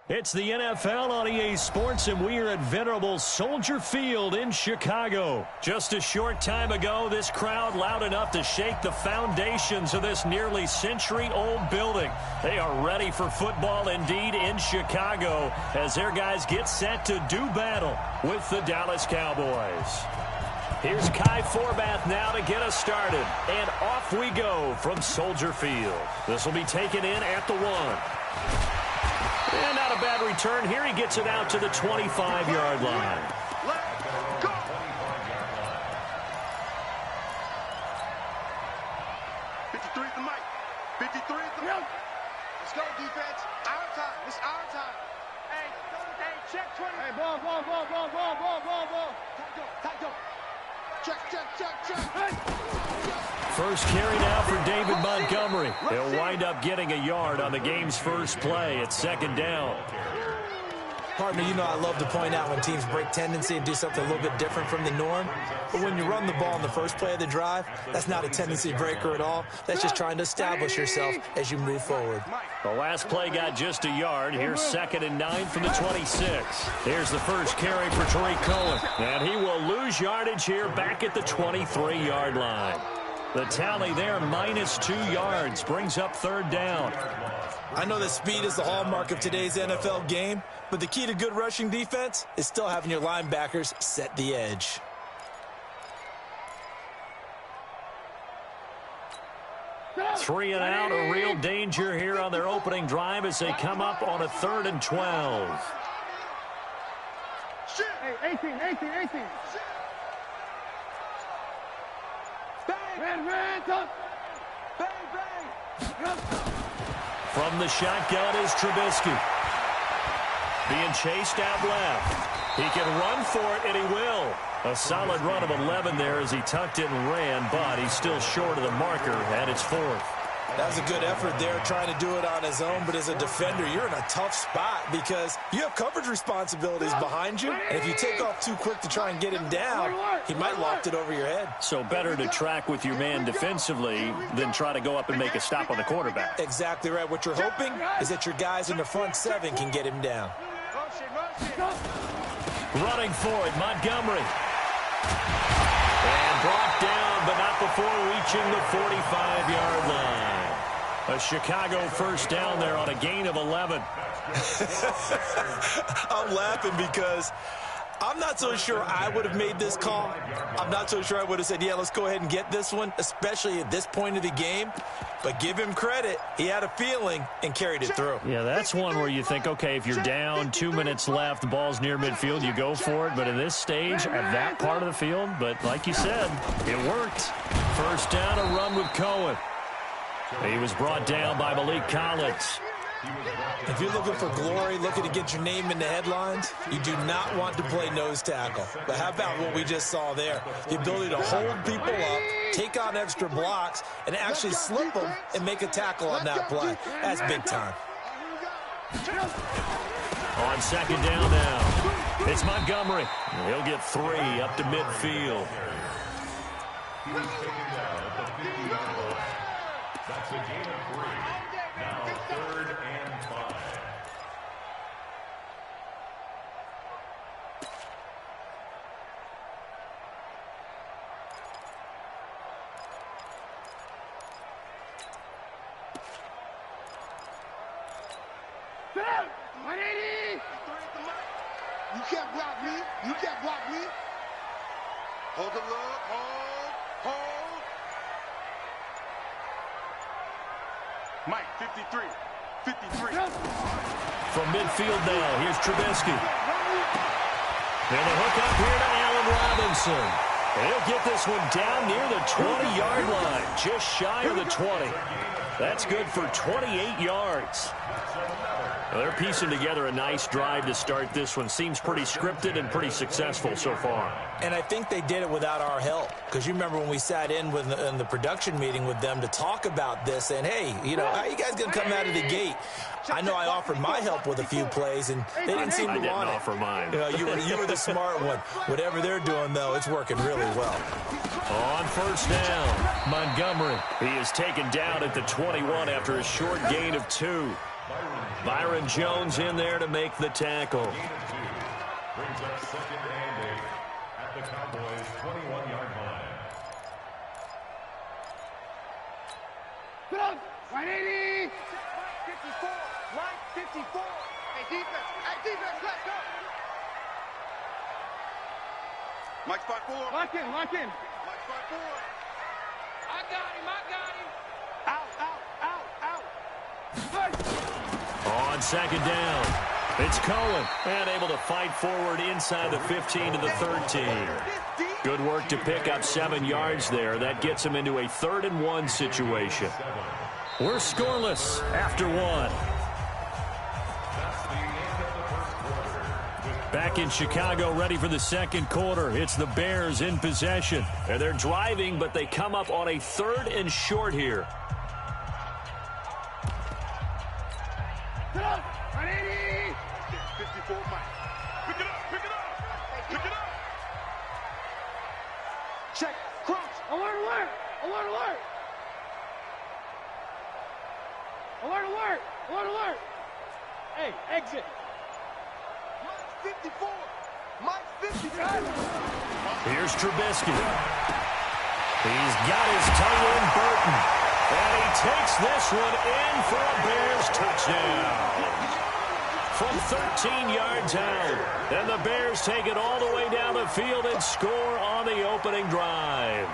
It's the NFL on EA Sports, and we are at venerable Soldier Field in Chicago. Just a short time ago, this crowd loud enough to shake the foundations of this nearly century-old building. They are ready for football indeed in Chicago as their guys get set to do battle with the Dallas Cowboys. Here's Kai Forbath now to get us started, and off we go from Soldier Field. This will be taken in at the 1. And not a bad return here. He gets it out to the 25-yard line. Let's go. 53 is the mic. 53 is the mic. Let's go, defense. Our time. It's our time. Hey, check 20. Hey, ball. Tight go. Check. Hey. First carry now for David Montgomery. He'll wind up getting a yard on the game's first play. It's second down. Partner, you know I love to point out when teams break tendency and do something a little bit different from the norm. But when you run the ball in the first play of the drive, that's not a tendency breaker at all. That's just trying to establish yourself as you move forward. The last play got just a yard. Here's 2nd and 9 from the 26. Here's the first carry for Tariq Cohen. And he will lose yardage here back at the 23-yard line. The tally there, -2 yards, brings up 3rd down. I know that speed is the hallmark of today's NFL game, but the key to good rushing defense is still having your linebackers set the edge. Three and out, a real danger here on their opening drive as they come up on a 3rd and 12. Hey, 18. Ran, bang. From the shotgun is Trubisky. Being chased out left. He can run for it, and he will. A solid run of 11 there as he tucked it and ran, but he's still short of the marker at its 4th. That was a good effort there, trying to do it on his own. But as a defender, you're in a tough spot because you have coverage responsibilities behind you. And if you take off too quick to try and get him down, he might loft it over your head. So better to track with your man defensively than try to go up and make a stop on the quarterback. Exactly right. What you're hoping is that your guys in the front 7 can get him down. Running for it, Montgomery. And brought down, but not before reaching the 45-yard line. A Chicago first down there on a gain of 11. I'm laughing because I'm not so sure I would have made this call. I'm not so sure I would have said, yeah, let's go ahead and get this one, especially at this point of the game. But give him credit. He had a feeling and carried it through. Yeah, that's one where you think, okay, if you're down, 2 minutes left, the ball's near midfield, you go for it. But at this stage, at that part of the field, but like you said, it worked. First down, a run with Cohen. He was brought down by Malik Collins. If you're looking for glory, looking to get your name in the headlines, you do not want to play nose tackle. But how about what we just saw there? The ability to hold people up, take on extra blocks, and actually slip them and make a tackle on that play. That's big time. On 2nd down now, it's Montgomery. He'll get 3 up to midfield. That's a gain of 3. Now 3rd and 5. You can't block me. Hold the look. Hold. Mike, 53. From midfield now, here's Trubisky. And a hook up here to Allen Robinson. He'll get this one down near the 20-yard line, just shy of the 20. That's good for 28 yards. Well, they're piecing together a nice drive to start this one. Seems pretty scripted and pretty successful so far. And I think they did it without our help. Because you remember when we sat in the production meeting with them to talk about this, and hey, you know, how you guys going to come out of the gate? I know I offered my help with a few plays, and they didn't seem to want it. I didn't offer mine. You know, you were the smart one. Whatever they're doing, though, it's working really well. On first down, Montgomery. He is taken down at the 21 after a short gain of 2. Byron Jones in there to make the tackle. Brings up 2nd and 8 at the Cowboys' 21-yard line. Put up! 180! 54! Line 54! Hey, defense, let's go! Mike spot 4. Lock in. Mike spot 4. I got him. Out. On 2nd down, it's Cohen. And able to fight forward inside the 15 to the 13. Good work to pick up 7 yards there. That gets him into a 3rd and 1 situation. We're scoreless after 1. Back in Chicago, ready for the 2nd quarter. It's the Bears in possession. And they're driving, but they come up on a 3rd and short here. Put up! 180! 54, Mike. Pick it up! Check. Cross. Alert! Hey, exit. Mike 54. Mike 55. Here's Trubisky. He's got his tight end, Burton. And he takes this one in for a Bears touchdown. From 13 yards out. And the Bears take it all the way down the field and score on the opening drive.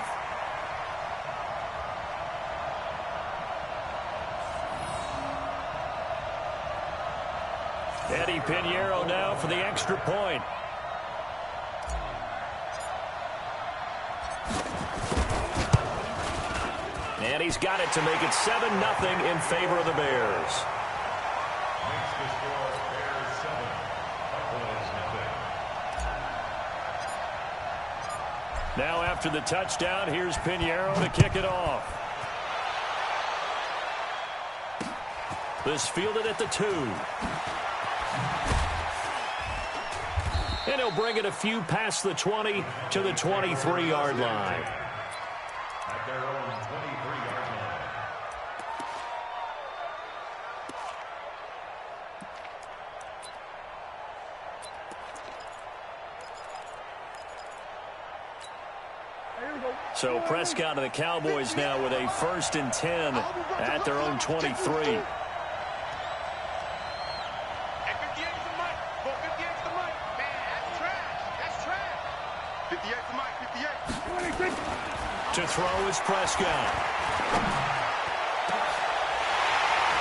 Eddie Pinheiro now for the extra point. And he's got it to make it 7-0 in favor of the Bears. Makes the score Bears 7, Cowboys nothing. Now after the touchdown, here's Pinheiro to kick it off. This fielded at the 2. And he'll bring it a few past the 20 to the 23-yard line. At their own 23-yard line. So Prescott and the Cowboys now with a 1st and 10 at their own 23. 58 for Mike, 58. To throw is Prescott.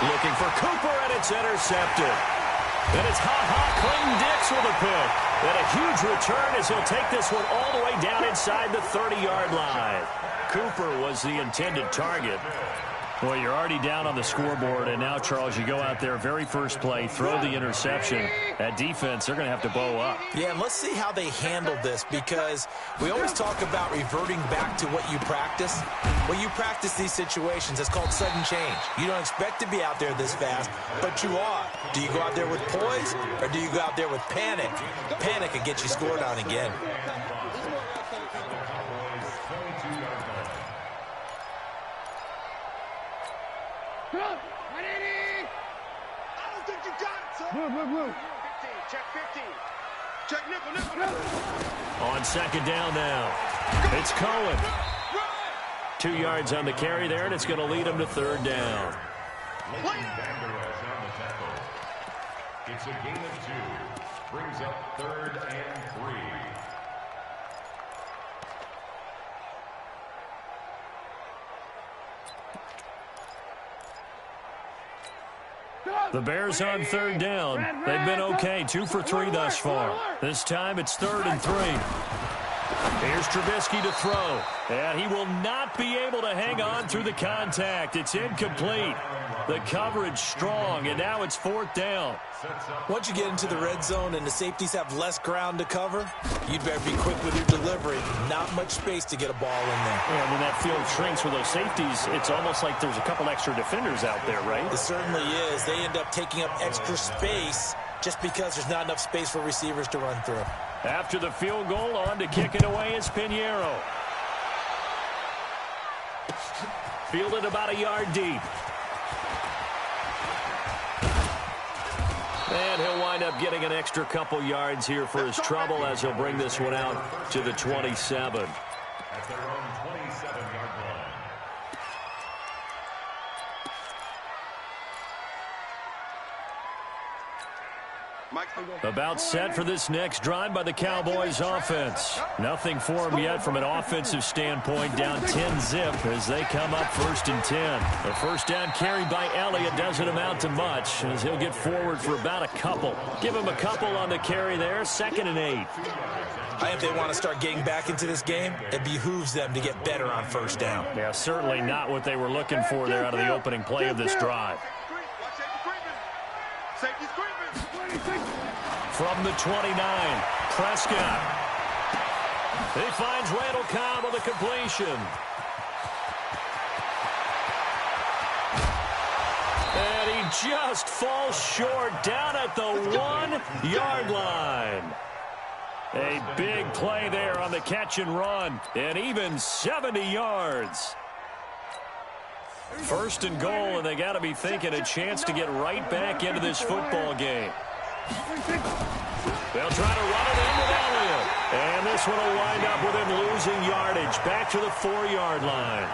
Looking for Cooper, and it's intercepted. And it's Clayton Dix with a pick. And a huge return as he'll take this one all the way down inside the 30-yard line. Cooper was the intended target. Well, you're already down on the scoreboard, and now, Charles, you go out there, very first play, throw the interception. That defense, they're going to have to bow up. Yeah, and let's see how they handle this, because we always talk about reverting back to what you practice. When you practice these situations, it's called sudden change. You don't expect to be out there this fast, but you are. Do you go out there with poise, or do you go out there with panic? Panic can get you scored on again. Blue. 15, check 15. Check nickel. On 2nd down now, it's Cohen. 2 yards on the carry there, and it's going to lead him to 3rd down. It's a gain of 2. Brings up 3rd and 3. The Bears on 3rd down. They've been okay, 2 for 3 thus far. This time it's 3rd and 3. Here's Trubisky to throw. And he will not be able to hang on through the contact. It's incomplete. The coverage strong, and now it's 4th down. Once you get into the red zone and the safeties have less ground to cover, you'd better be quick with your delivery. Not much space to get a ball in there. And when that field shrinks with those safeties, it's almost like there's a couple extra defenders out there, right? It certainly is. They end up taking up extra space just because there's not enough space for receivers to run through. After the field goal, on to kick it away is Pinheiro. Fielded about a yard deep. And he'll wind up getting an extra couple yards here for his trouble as he'll bring this one out to the 27. At their own 27-yard line. About set for this next drive by the Cowboys offense. Nothing for them yet from an offensive standpoint, down 10-zip as they come up 1st and 10. The first down carry by Elliott doesn't amount to much as he'll get forward for about a couple. Give him a couple on the carry there, 2nd and 8. I think they want to start getting back into this game. It behooves them to get better on 1st down. Yeah, certainly not what they were looking for there out of the opening play of this drive. From the 29, Prescott. He finds Randall Cobb with a completion. And he just falls short down at the 1-yard line. A big play there on the catch and run, and even 70 yards. 1st and goal, and they got to be thinking a chance to get right back into this football game. They'll try to run it in with Elliott. And this one will wind up with him losing yardage back to the 4-yard line.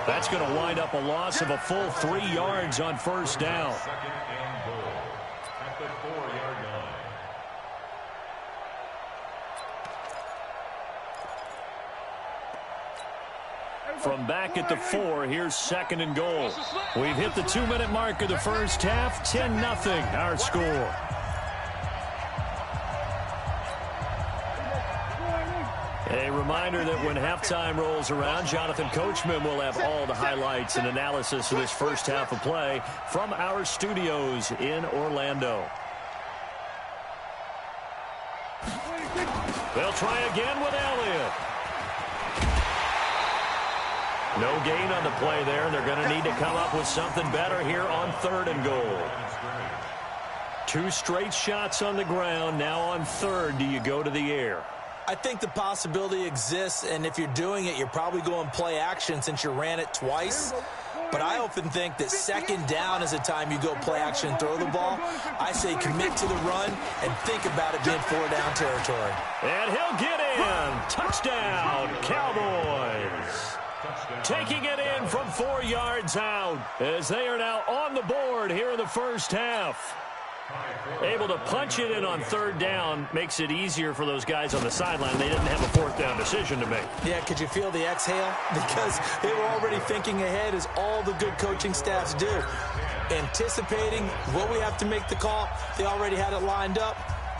That's going to wind up a loss of a full 3 yards on 1st down. 2nd and goal at the 4-yard line. From back at the 4, here's 2nd and goal. We've hit the 2-minute mark of the first half, 10-0 our score. A reminder that when halftime rolls around, Jonathan Coachman will have all the highlights and analysis of this first half of play from our studios in Orlando. They'll try again with Elliott. No gain on the play there, and they're going to need to come up with something better here on 3rd and goal. 2 straight shots on the ground. Now on 3rd, do you go to the air? I think the possibility exists, and if you're doing it, you're probably going play action since you ran it twice. But I often think that 2nd down is the time you go play action and throw the ball. I say commit to the run and think about it being 4-down territory. And he'll get in. Touchdown, Cowboys. Taking it in from 4 yards out as they are now on the board here in the first half. Able to punch it in on 3rd down makes it easier for those guys on the sideline. They didn't have a 4th down decision to make. Yeah, could you feel the exhale? Because they were already thinking ahead, as all the good coaching staffs do. Anticipating what we have to make the call. They already had it lined up.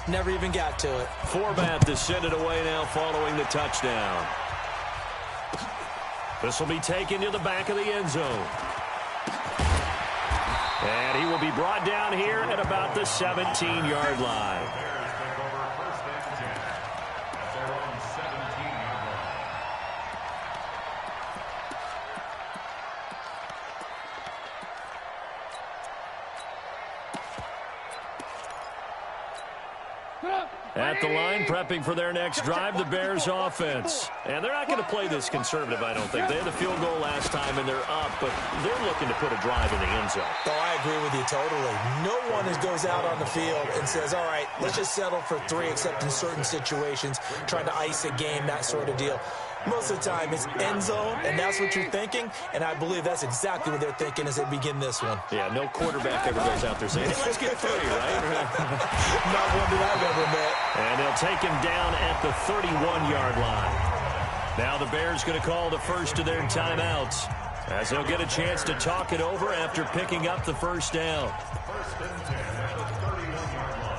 Never even got to it. Forbat to send it away now following the touchdown. This will be taken to the back of the end zone. And he will be brought down here at about the 17-yard line. At the line, prepping for their next drive, the Bears offense. And they're not going to play this conservative, I don't think. They had the field goal last time, and they're up, but they're looking to put a drive in the end zone. Oh, I agree with you totally. No one goes out on the field and says, all right, let's just settle for 3, except in certain situations, trying to ice a game, that sort of deal. Most of the time, it's end zone, and that's what you're thinking, and I believe that's exactly what they're thinking as they begin this one. Yeah, no quarterback ever goes out there saying, hey, let's get 3, right? Not one that I've ever met. And they'll take him down at the 31-yard line. Now the Bears going to call the first of their timeouts as they'll get a chance to talk it over after picking up the first down. 1st and 10 at the 31-yard line.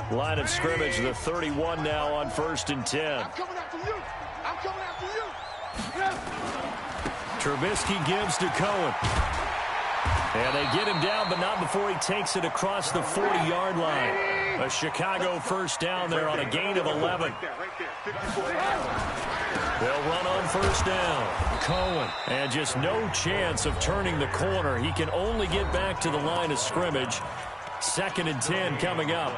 Line of scrimmage, the 31 now on 1st and 10. I'm coming after you. I'm coming after you. Trubisky gives to Cohen. And they get him down, but not before he takes it across the 40-yard line. A Chicago first down there on a gain of 11. Right there. 54. They'll run on first down. Cohen. And just no chance of turning the corner. He can only get back to the line of scrimmage. 2nd and 10 coming up.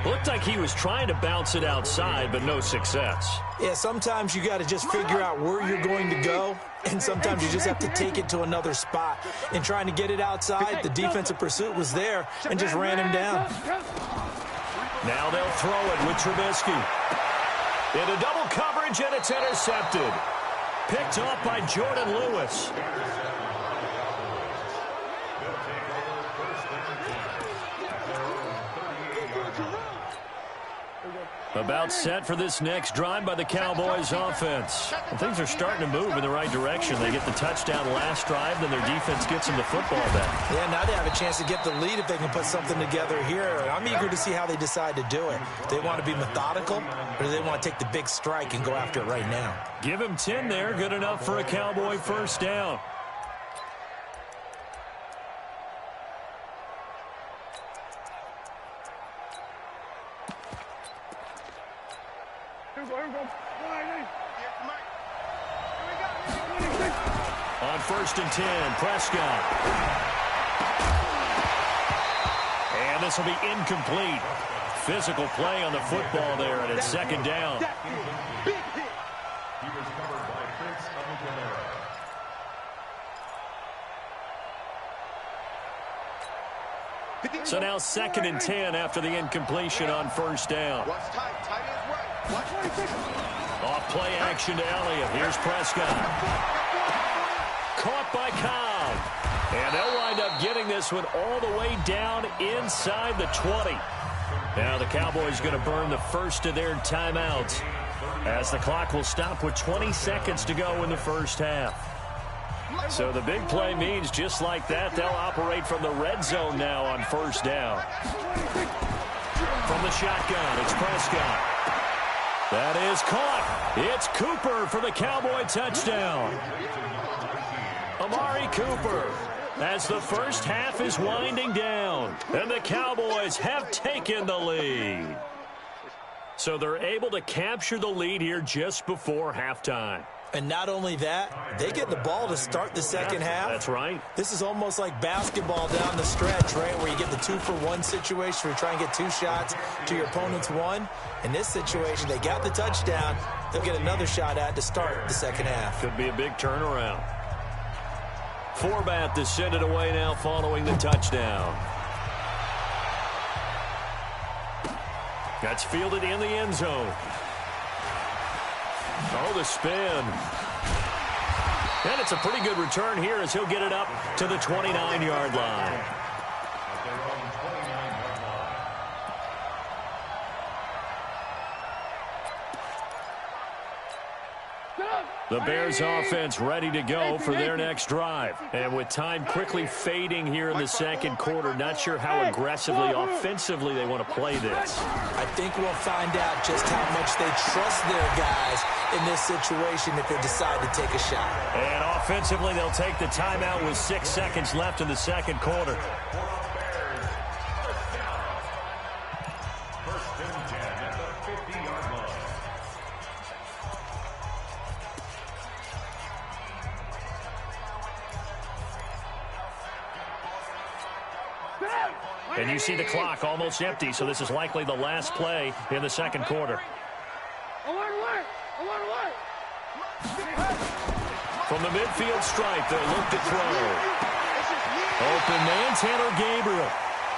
Looked like he was trying to bounce it outside, but no success. Yeah, sometimes you got to just figure out where you're going to go, and sometimes you just have to take it to another spot. And trying to get it outside, the defensive pursuit was there and just ran him down. Now they'll throw it with Trubisky. Into double coverage, and it's intercepted. Picked off by Jordan Lewis. About set for this next drive by the Cowboys offense. And things are starting to move in the right direction. They get the touchdown last drive, then their defense gets them the football back. Yeah, now they have a chance to get the lead if they can put something together here. I'm eager to see how they decide to do it. Do they want to be methodical, or do they want to take the big strike and go after it right now? Give him 10 there. Good enough for a Cowboy first down. On 1st and 10, Prescott. And this will be incomplete. Physical play on the football there, and it's 2nd down. He was covered by Prince of So now 2nd and 10 after the incompletion on 1st down. Off play action to Elliott. Here's Prescott. Caught by Cobb. And they'll wind up getting this one all the way down inside the 20. Now the Cowboys going to burn the first of their timeouts as the clock will stop with 20 seconds to go in the first half. So the big play means just like that, they'll operate from the red zone now on 1st down. From the shotgun, it's Prescott. That is caught. It's Cooper for the Cowboy touchdown. Amari Cooper, as the first half is winding down, and the Cowboys have taken the lead. So they're able to capture the lead here just before halftime. And not only that, they get the ball to start the second half. That's right. This is almost like basketball down the stretch, right, where you get the 2-for-1 situation where you try and get 2 shots to your opponent's 1. In this situation, they got the touchdown. They'll get another shot at to start the second half. Could be a big turnaround. Forbath to send it away now following the touchdown. That's fielded in the end zone. Oh, the spin. And it's a pretty good return here as he'll get it up to the 29-yard line. The Bears offense ready to go for their next drive. And with time quickly fading here in the second quarter, not sure how aggressively, offensively they want to play this. I think we'll find out just how much they trust their guys in this situation if they decide to take a shot. And offensively, they'll take the timeout with 6 seconds left in the second quarter. And you see the clock almost empty, so this is likely the last play in the second quarter. From the midfield stripe, they look to throw. Open man, Tanner Gabriel.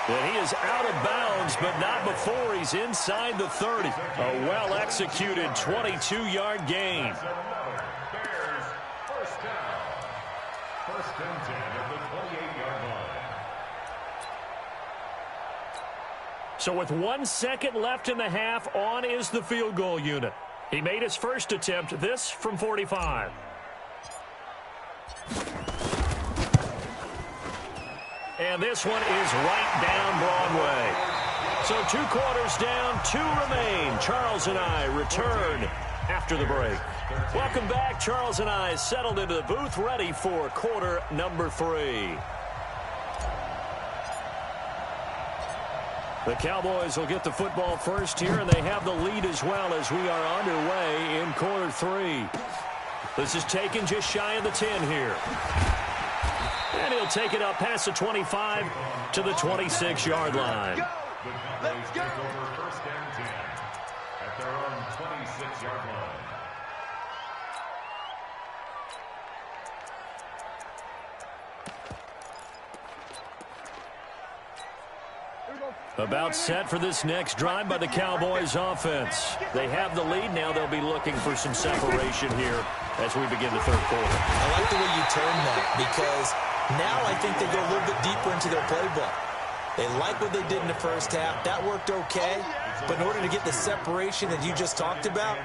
And he is out of bounds, but not before he's inside the 30. A well-executed 22-yard gain. Bears, first down. 1st and 10 at the 28-yard line. So with 1 second left in the half, on is the field goal unit. He made his first attempt, this from 45. And this one is right down Broadway. So 2 quarters down, 2 remain. Charles and I return after the break. Welcome back. Charles and I settled into the booth, ready for quarter number 3. The Cowboys will get the football first here, and they have the lead as well as we are underway in quarter 3. This is taken just shy of the 10 here. And he'll take it up past the 25 to the 26-yard line. Let's go. First and 10 at their own 26-yard line. About set for this next drive by the Cowboys offense. They have the lead. Now they'll be looking for some separation here as we begin the third quarter. I like the way you turn that, because now I think they go a little bit deeper into their playbook. They like what they did in the first half. That worked okay. But in order to get the separation that you just talked about,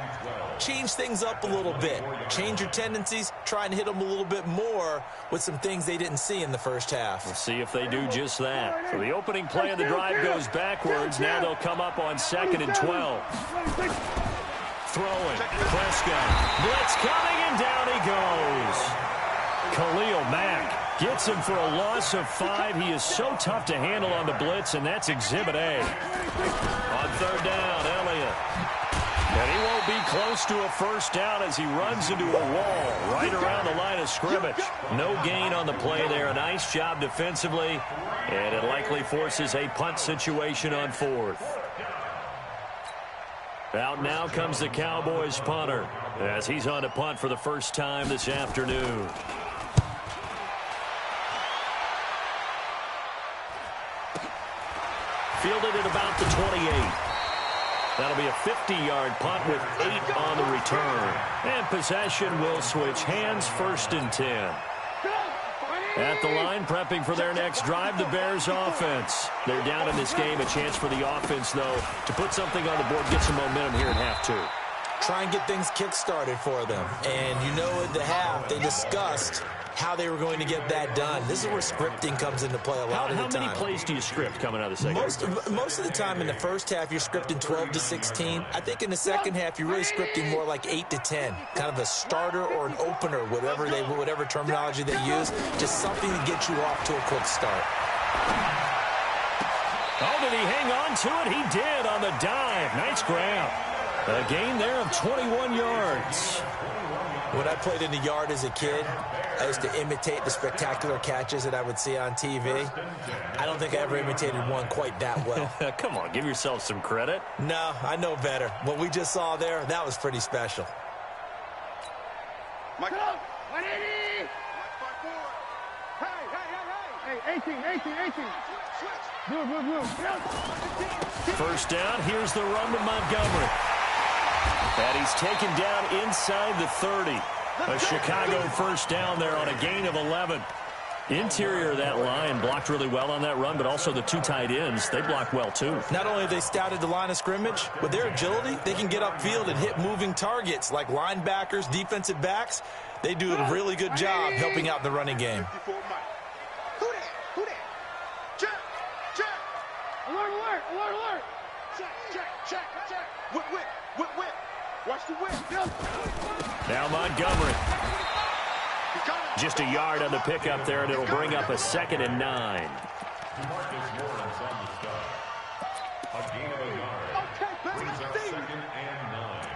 change things up a little bit. Change your tendencies. Try and hit them a little bit more with some things they didn't see in the first half. We'll see if they do just that. So the opening play of the drive goes backwards. Now they'll come up on 2nd and 12. Throwing. Prescott. Blitz coming, and down he goes. Khalil Mack gets him for a loss of 5. He is so tough to handle on the blitz, and that's Exhibit A. On 3rd down, Elliott. And he won't be close to a first down as he runs into a wall right around the line of scrimmage. No gain on the play there. A nice job defensively, and it likely forces a punt situation on 4th. Out now comes the Cowboys punter as he's on to punt for the first time this afternoon. Fielded at about the 28. That'll be a 50-yard punt with 8 on the return. And possession will switch hands, 1st and 10. At the line, prepping for their next drive, the Bears offense. They're down in this game. A chance for the offense, though, to put something on the board, get some momentum here at half 2. Try and get things kick-started for them. And you know at the half, they discussed how they were going to get that done. This is where scripting comes into play a lot of the time. How many plays do you script coming out of the second? Most of the time in the first half, you're scripting 12 to 16. I think in the second half, you're really scripting more like 8 to 10. Kind of a starter or an opener, whatever terminology they use. Just something to get you off to a quick start. Oh, did he hang on to it? He did on the dive. Nice grab. A gain there of 21 yards. When I played in the yard as a kid, I used to imitate the spectacular catches that I would see on TV. I don't think I ever imitated one quite that well. Come on, give yourself some credit. No, I know better. What we just saw there, that was pretty special. Mike, 180. Hey, 18. Blue. First down, here's the run to Montgomery. And he's taken down inside the 30. A Chicago first down there on a gain of 11. Interior of that line blocked really well on that run, but also the 2 tight ends, they blocked well too. Not only have they scouted the line of scrimmage, with their agility, they can get upfield and hit moving targets like linebackers, defensive backs. They do a really good job helping out the running game. Who that? Check. Alert. Check. Whip. Watch the whip. Now Montgomery. Just a yard on the pickup there, and it'll bring up a 2nd and 9. A gain of a yard. Brings up 2nd and 9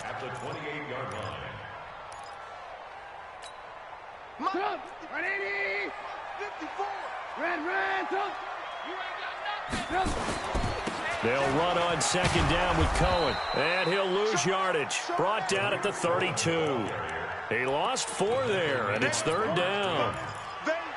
at the 28-yard line. 180. 54. Red. You ain't got nothing. They'll run on 2nd down with Cohen. And he'll lose yardage. Brought down at the 32. He lost 4 there, and it's 3rd down.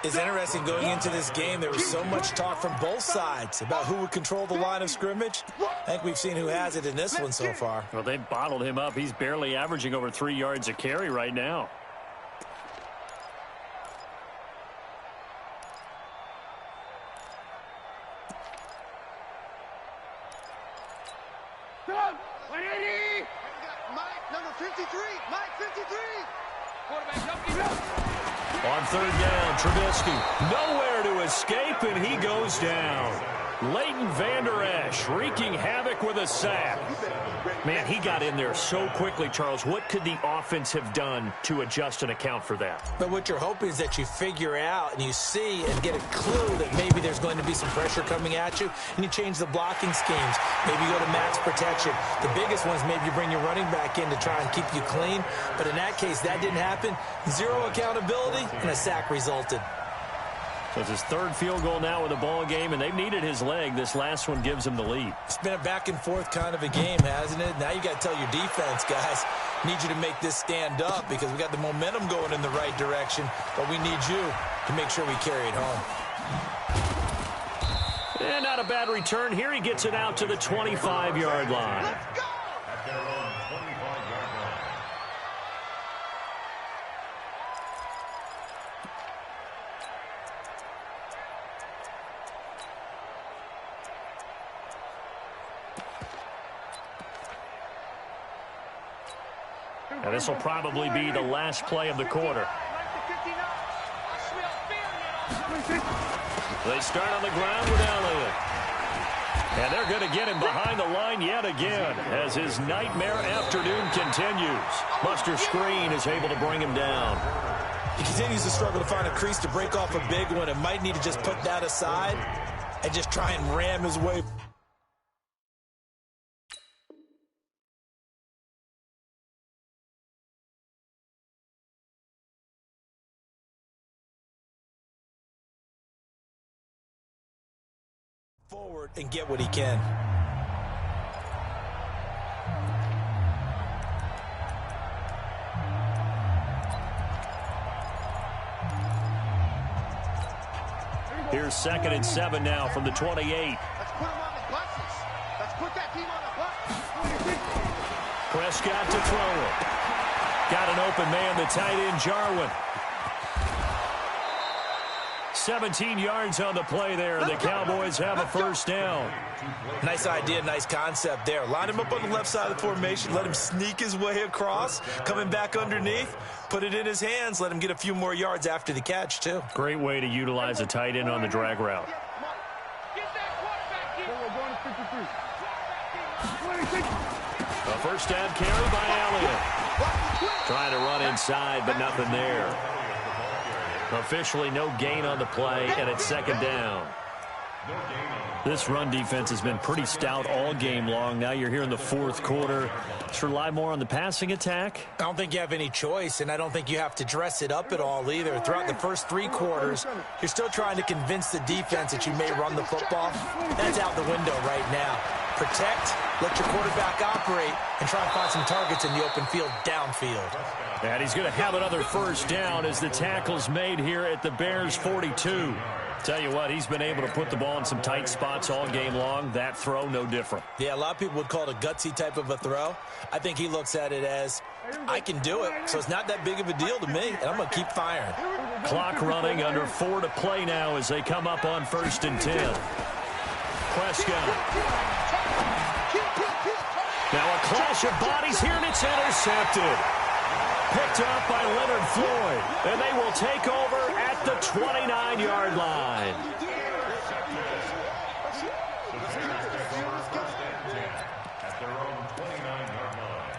It's interesting going into this game. There was so much talk from both sides about who would control the line of scrimmage. I think we've seen who has it in this one so far. Well, they bottled him up. He's barely averaging over 3 yards a carry right now. On 3rd down, Trubisky nowhere to escape, and he goes down. Leighton Vander Esch wreaking havoc with a sack. Man, he got in there so quickly, Charles. What could the offense have done to adjust and account for that? But what you're hoping is that you figure out and you see and get a clue that maybe there's going to be some pressure coming at you, and you change the blocking schemes. Maybe you go to max protection. The biggest one is maybe you bring your running back in to try and keep you clean. But in that case, that didn't happen. Zero accountability, and a sack resulted. So it's his third field goal now in the ball game, and they've needed his leg. This last one gives him the lead. It's been a back-and-forth kind of a game, hasn't it? Now you got to tell your defense, guys, need you to make this stand up because we got the momentum going in the right direction, but we need you to make sure we carry it home. And not a bad return. Here he gets it out to the 25-yard line. Let's go! At their own 25-yard line. And this will probably be the last play of the quarter. They start on the ground with Elliott. And they're going to get him behind the line yet again as his nightmare afternoon continues. Buster Screen is able to bring him down. He continues to struggle to find a crease to break off a big one and might need to just put that aside and just try and ram his way forward and get what he can. Here's 2nd and 7 now from the 28. Let's put him on the buses. Let's put that team on the bus. Prescott to throw it. Got an open man, the tight end, Jarwin. 17 yards on the play there. The Cowboys have a first down. Nice idea, nice concept there. Line him up on the left side of the formation. Let him sneak his way across. Coming back underneath. Put it in his hands. Let him get a few more yards after the catch, too. Great way to utilize a tight end on the drag route. A first down carry by Elliott. Trying to run inside, but nothing there. Officially no gain on the play, and it's 2nd down. This run defense has been pretty stout all game long. Now you're here in the 4th quarter. Let's rely more on the passing attack. I don't think you have any choice, and I don't think you have to dress it up at all either. Throughout the first 3 quarters, you're still trying to convince the defense that you may run the football. That's out the window right now. Protect, let your quarterback operate, and try to find some targets in the open field downfield. And he's going to have another first down as the tackle's made here at the Bears' 42. Tell you what, he's been able to put the ball in some tight spots all game long. That throw, no different. Yeah, a lot of people would call it a gutsy type of a throw. I think he looks at it as, I can do it, so it's not that big of a deal to me, and I'm going to keep firing. Clock running, under 4 to play now as they come up on 1st and 10. Prescott. Now a clash of bodies here, and it's intercepted. Picked up by Leonard Floyd, and they will take over at the 29-yard line. At their own 29-yard line.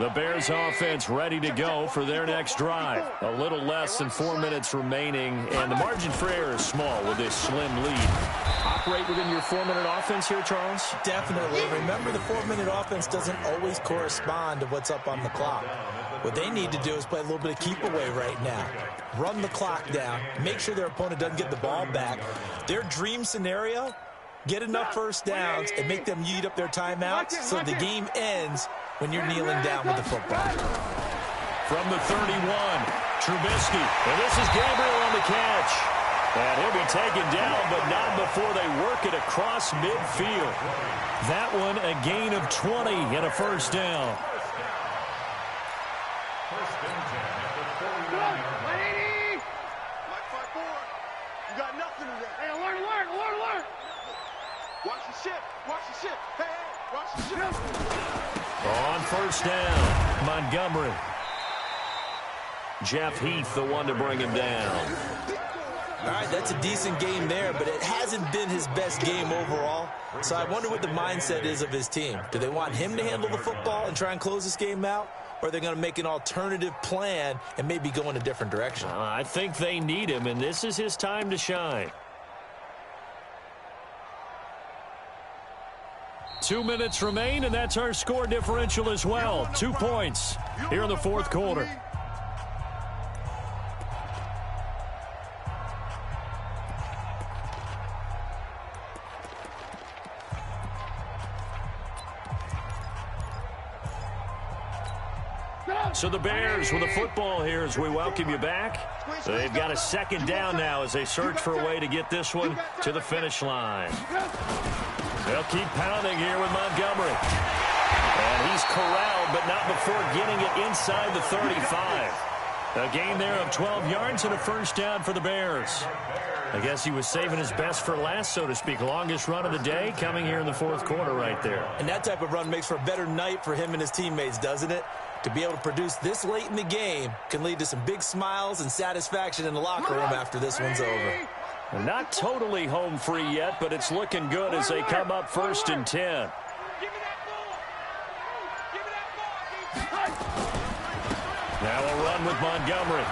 The Bears offense ready to go for their next drive. A little less than 4 minutes remaining, and the margin for error is small with this slim lead. Operate within your 4-minute offense here, Charles? Definitely. Remember, the 4-minute offense doesn't always correspond to what's up on the clock. What they need to do is play a little bit of keep away right now. Run the clock down. Make sure their opponent doesn't get the ball back. Their dream scenario, get enough first downs and make them eat up their timeouts so the game ends when you're kneeling down with the football. From the 31, Trubisky. And this is Gabriel on the catch. And he'll be taken down, but not before they work it across midfield. That one a gain of 20 and a first down. First and 10 at the 49-yard line. Mike 5-4. You got nothing today. Hey, alert. Watch the ship. Hey, watch the ship. On first down, Montgomery. Jeff Heath, the one to bring him down. All right, that's a decent game there, but it hasn't been his best game overall. So I wonder what the mindset is of his team. Do they want him to handle the football and try and close this game out? Or are they going to make an alternative plan and maybe go in a different direction? I think they need him, and this is his time to shine. 2 minutes remain, and that's our score differential as well. 2 points here in the fourth quarter. So the Bears with the football here as we welcome you back. They've got a second down now as they search for a way to get this one to the finish line. They'll keep pounding here with Montgomery. And he's corralled, but not before getting it inside the 35. A gain there of 12 yards and a first down for the Bears. I guess he was saving his best for last, so to speak. Longest run of the day coming here in the fourth quarter right there. And that type of run makes for a better night for him and his teammates, doesn't it? To be able to produce this late in the game can lead to some big smiles and satisfaction in the locker room after this one's over. Not totally home free yet, but it's looking good as they come up 1st and 10. Now a run with Montgomery.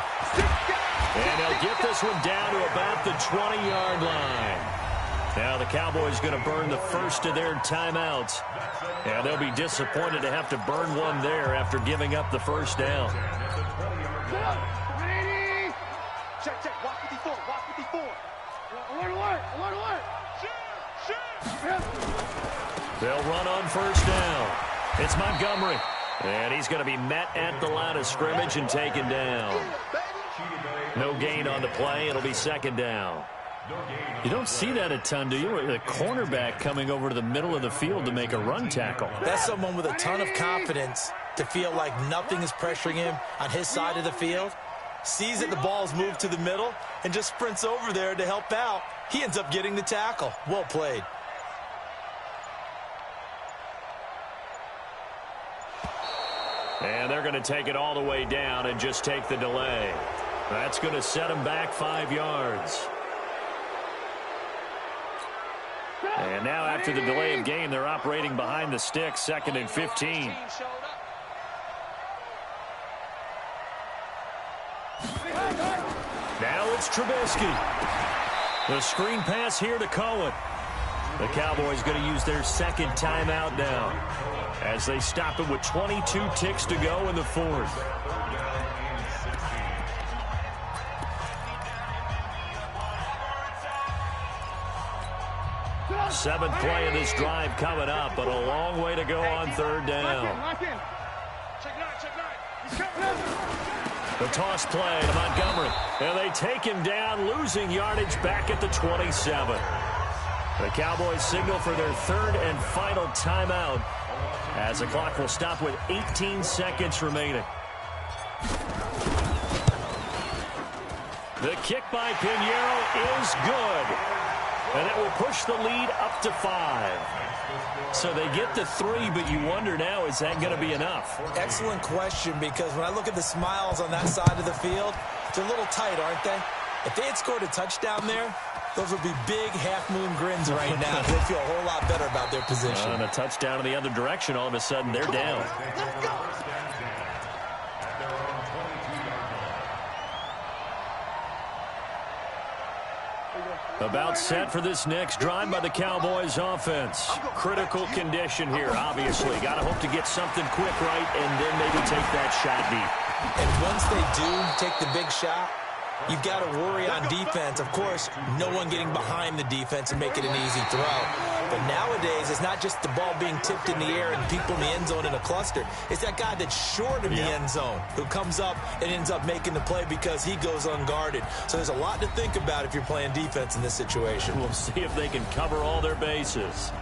And he'll get this one down to about the 20-yard line. Now the Cowboys going to burn the first of their timeouts. And they'll be disappointed to have to burn one there after giving up the first down. Check, check. Watch 54. Watch 54. Alert. They'll run on first down. It's Montgomery. And he's going to be met at the line of scrimmage and taken down. No gain on the play. It'll be second down. You don't see that a ton, do you? The cornerback coming over to the middle of the field to make a run tackle. That's someone with a ton of confidence to feel like nothing is pressuring him on his side of the field. Sees that the ball's moved to the middle and just sprints over there to help out. He ends up getting the tackle. Well played. And they're going to take it all the way down and just take the delay. That's going to set him back 5 yards. And now after the delay of game, they're operating behind the sticks, 2nd and 15. Now it's Trubisky. The screen pass here to Cohen. The Cowboys going to use their second timeout now as they stop it with 22 ticks to go in the fourth. Seventh play of this drive coming up, but a long way to go on third down. The toss play to Montgomery, and they take him down, losing yardage back at the 27. The Cowboys signal for their third and final timeout as the clock will stop with 18 seconds remaining. The kick by Pinheiro is good. And it will push the lead up to 5. So they get to 3, but you wonder now, is that going to be enough? Excellent question, because when I look at the smiles on that side of the field, they're a little tight, aren't they? If they had scored a touchdown there, those would be big half-moon grins right now. They feel a whole lot better about their position. And a touchdown in the other direction, all of a sudden they're down. About set for this next drive by the Cowboys offense. Critical condition here, obviously. Got to hope to get something quick right and then maybe take that shot deep. And once they do take the big shot, you've got to worry on defense. Of course, no one getting behind the defense and making an easy throw. But nowadays, it's not just the ball being tipped in the air and people in the end zone in a cluster. It's that guy that's short of the end zone who comes up and ends up making the play because he goes unguarded. So there's a lot to think about if you're playing defense in this situation. We'll see if they can cover all their bases.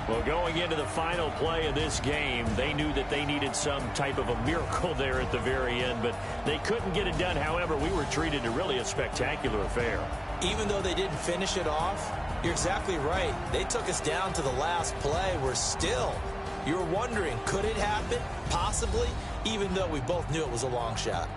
Well, going into the final play of this game, they knew that they needed some type of a miracle there at the very end, but they couldn't get it done. However, we were treated to really a spectacular affair. Even though they didn't finish it off, you're exactly right. They took us down to the last play. You're wondering, could it happen? Possibly, even though we both knew it was a long shot.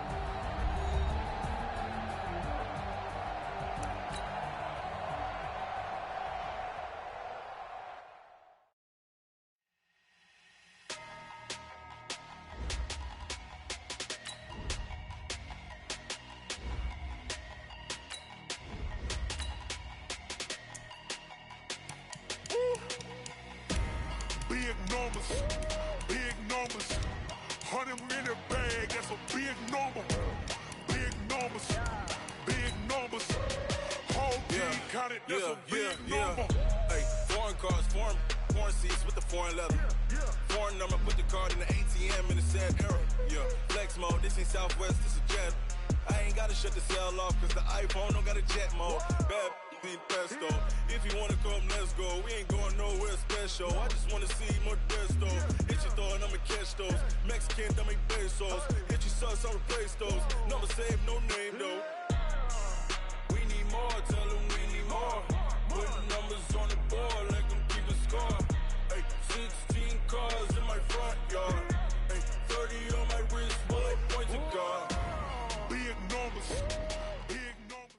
numbers, big numbers. 100-minute bag, that's a big number. Big numbers, big numbers. Whole team counted, that's a big number. Hey, foreign cars, foreign seats with the foreign leather. Foreign number, put the card in the ATM in the sad era. Yeah, flex mode, this ain't Southwest, this is jet. I ain't gotta shut the cell off, cause the iPhone don't got a jet mode. Bad need pesto. If you wanna come, let's go. We ain't going nowhere special. I just wanna see more desto. Hit your throw and I'ma catch those. Mexican, I make pesos. Hit your sauce, I'll replace those. Number save, no name though. We need more, tell them we need more. Put the numbers on the board, let them keep a score. Hey, 16 cars in my front yard. Hey, 30 on my wrist, bullet points of God. Big numbers, big numbers.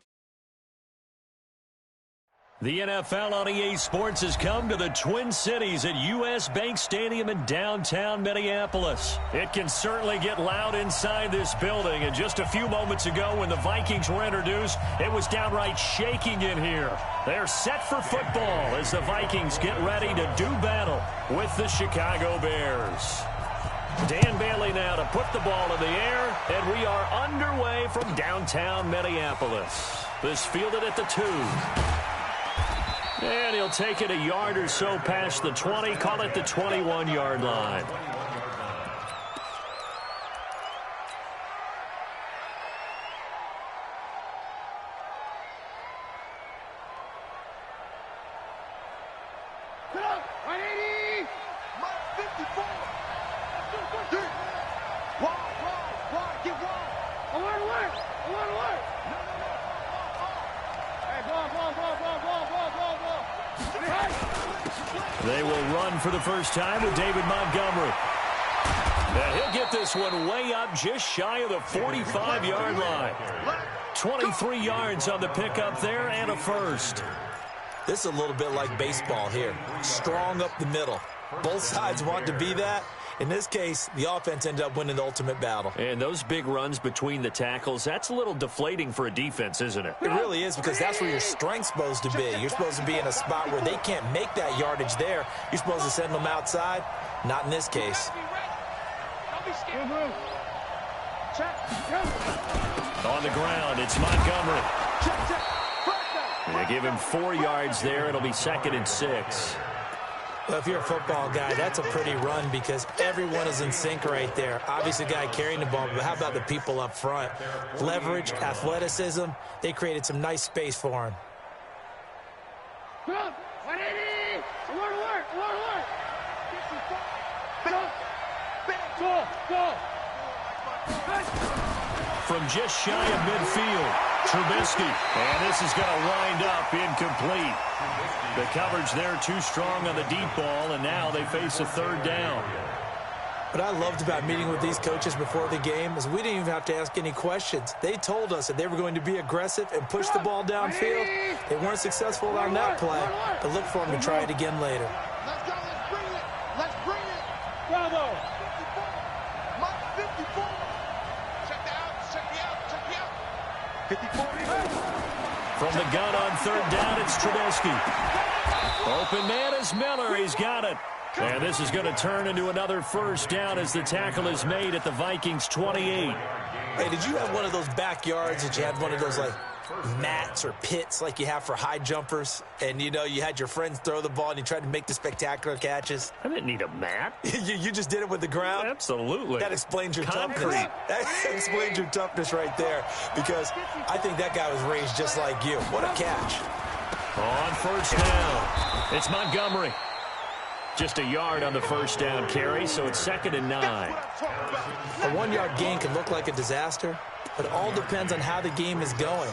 The NFL on EA Sports has come to the Twin Cities at US Bank Stadium in downtown Minneapolis. It can certainly get loud inside this building, and just a few moments ago when the Vikings were introduced, it was downright shaking in here. They're set for football as the Vikings get ready to do battle with the Chicago Bears. Dan Bailey now to put the ball in the air, and we are underway from downtown Minneapolis. This fielded at the 2. And he'll take it a yard or so past the 20, call it the 21-yard line. Get up! 180! 54! Wide, get wide! I want to work! Hey, ball! They will run for the first time with David Montgomery. And he'll get this one way up just shy of the 45-yard line. 23 yards on the pickup there and a first. This is a little bit like baseball here. Strong up the middle. Both sides want to be that. In this case, the offense ended up winning the ultimate battle. And those big runs between the tackles, that's a little deflating for a defense, isn't it? It really is, because that's where your strength's supposed to be. You're supposed to be in a spot where they can't make that yardage there. You're supposed to send them outside. Not in this case. On the ground, it's Montgomery. They give him 4 yards there. It'll be 2nd and 6. Well, if you're a football guy, that's a pretty run because everyone is in sync right there. Obviously, the guy carrying the ball, but how about the people up front? Leverage, athleticism, they created some nice space for him. Come on! 180! I want to work! Go! From just shy of midfield, Trubisky. And this is going to wind up incomplete. The coverage there too strong on the deep ball, and now they face a 3rd down. What I loved about meeting with these coaches before the game is we didn't even have to ask any questions. They told us that they were going to be aggressive and push the ball downfield. They weren't successful on that play, but look for them to try it again later. Let's go, let's bring it! Bravo! 54! Check the out! 54! From the gun on 3rd down, it's Trubisky. Open man is Miller. He's got it. And this is going to turn into another 1st down as the tackle is made at the Vikings 28. Hey, did you have one of those backyards that you had one of those, like, mats or pits like you have for high jumpers? And, you know, you had your friends throw the ball and you tried to make the spectacular catches? I didn't need a mat. you just did it with the ground? Absolutely. That explains your Concrete. toughness. That explains your toughness right there, because I think that guy was raised just like you. What a catch. On 1st down, it's Montgomery. Just a yard on the 1st down carry, so it's 2nd and 9. A 1-yard gain can look like a disaster, but it all depends on how the game is going.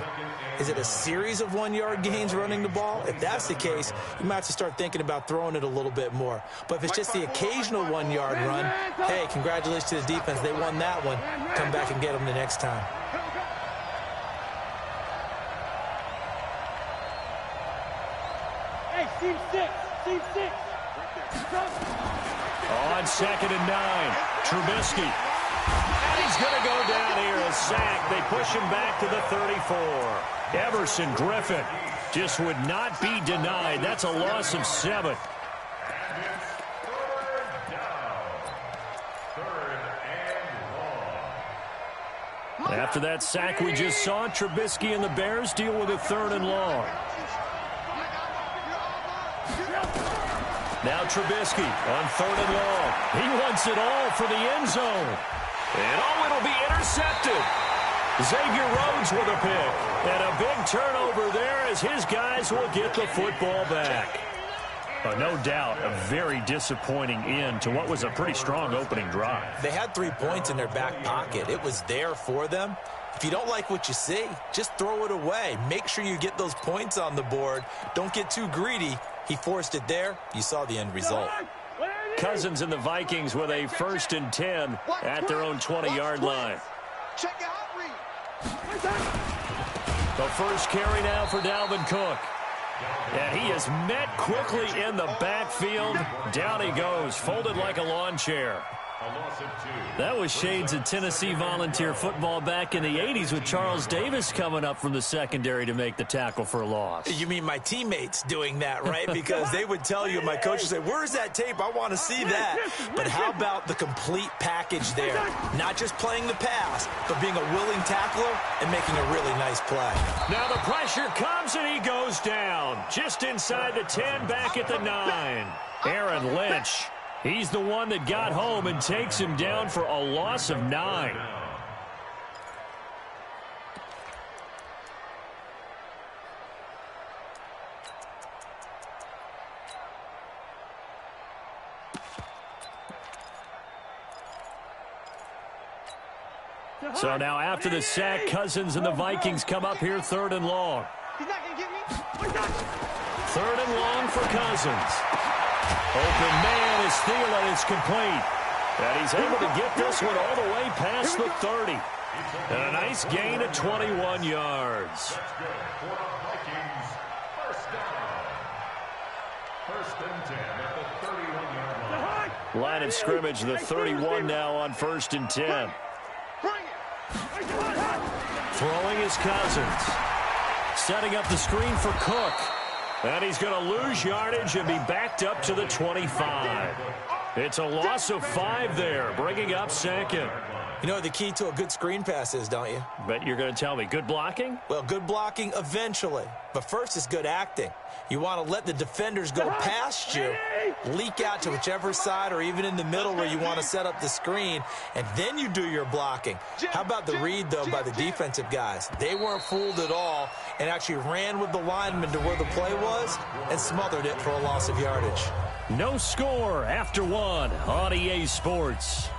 Is it a series of 1-yard gains running the ball? If that's the case, you might have to start thinking about throwing it a little bit more. But if it's just the occasional 1-yard run, hey, congratulations to the defense. They won that one. Come back and get them the next time. Hey, team 6! On 2nd and 9, Trubisky. And he's going to go down here, a sack. They push him back to the 34. Everson Griffin just would not be denied. That's a loss of 7. After that sack we just saw, Trubisky and the Bears deal with a 3rd and long. Now Trubisky on 3rd and long. He wants it all for the end zone. And it'll be intercepted. Xavier Rhodes with a pick. And a big turnover there as his guys will get the football back. No doubt a very disappointing end to what was a pretty strong opening drive. They had 3 points in their back pocket. It was there for them. If you don't like what you see, just throw it away. Make sure you get those points on the board. Don't get too greedy. He forced it there. You saw the end result. Cousins and the Vikings with a 1st and 10 at their own 20-yard line. Check out read. The first carry now for Dalvin Cook. And he is met quickly in the backfield. Down he goes, folded like a lawn chair. That was shades of Tennessee volunteer football back in the 80s with Charles Davis coming up from the secondary to make the tackle for a loss. You mean my teammates doing that, right? Because they would tell you, my coach would say, where's that tape? I want to see that. But how about the complete package there? Not just playing the pass, but being a willing tackler and making a really nice play. Now the pressure comes and he goes down. Just inside the 10, back at the 9. Aaron Lynch. He's the one that got home and takes him down for a loss of 9. So now after the sack, Cousins and the Vikings come up here 3rd and long. He's not going to get me. 3rd and long for Cousins. Open man is Thielen. It's complete. And he's able to get this one all the way past the 30. And a nice gain of 21 yards. Line of scrimmage, the 31 now on 1st and 10. Throwing is Cousins. Setting up the screen for Cook. And he's going to lose yardage and be backed up to the 25. It's a loss of 5 there, bringing up 2nd. You know the key to a good screen pass is, don't you? Bet you're going to tell me. Good blocking? Well, good blocking eventually. But first is good acting. You want to let the defenders go past you, leak out to whichever side or even in the middle where you want to set up the screen, and then you do your blocking. How about the read, though, by the defensive guys? They weren't fooled at all and actually ran with the lineman to where the play was and smothered it for a loss of yardage. No score after 1 on EA Sports.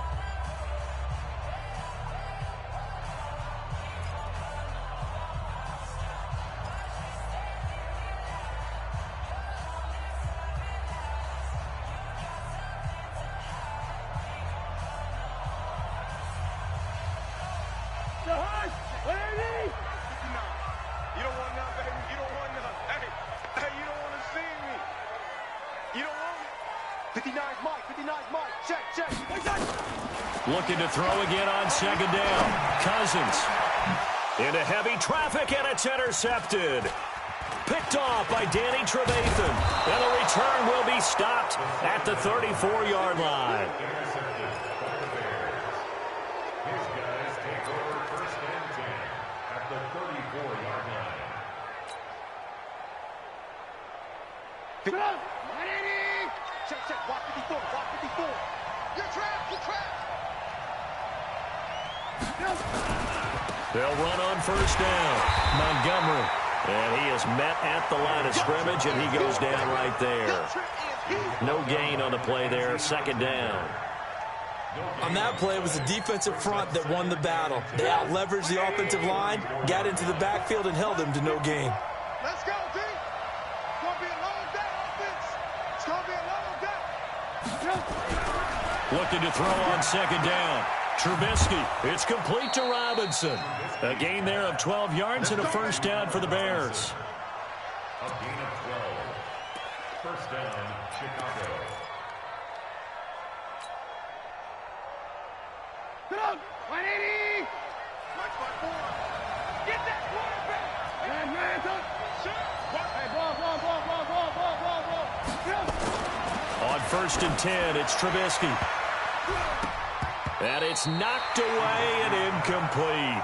Looking to throw again on 2nd down. Cousins into heavy traffic, and it's intercepted. Picked off by Danny Trevathan. And the return will be stopped at the 34-yard line. His guys take over 1st and 10 at the 34-yard line. Check. Walk 54. You're trapped. They'll run on 1st down. Montgomery. And he is met at the line of scrimmage, and he goes down right there. No gain on the play there. 2nd down. On that play, it was the defensive front that won the battle. They out-leveraged the offensive line, got into the backfield, and held them to no gain. Let's go, D. It's going to be a long day, offense. It's going to be a long day. Looking to throw on 2nd down. Trubisky. It's complete to Robinson. A gain there of 12 yards and a 1st down for the Bears. A gain of 12. 1st down, Chicago. Get up. 180. March by 4. Get that quarterback. Man, On 1st and 10, it's Trubisky. And it's knocked away and incomplete.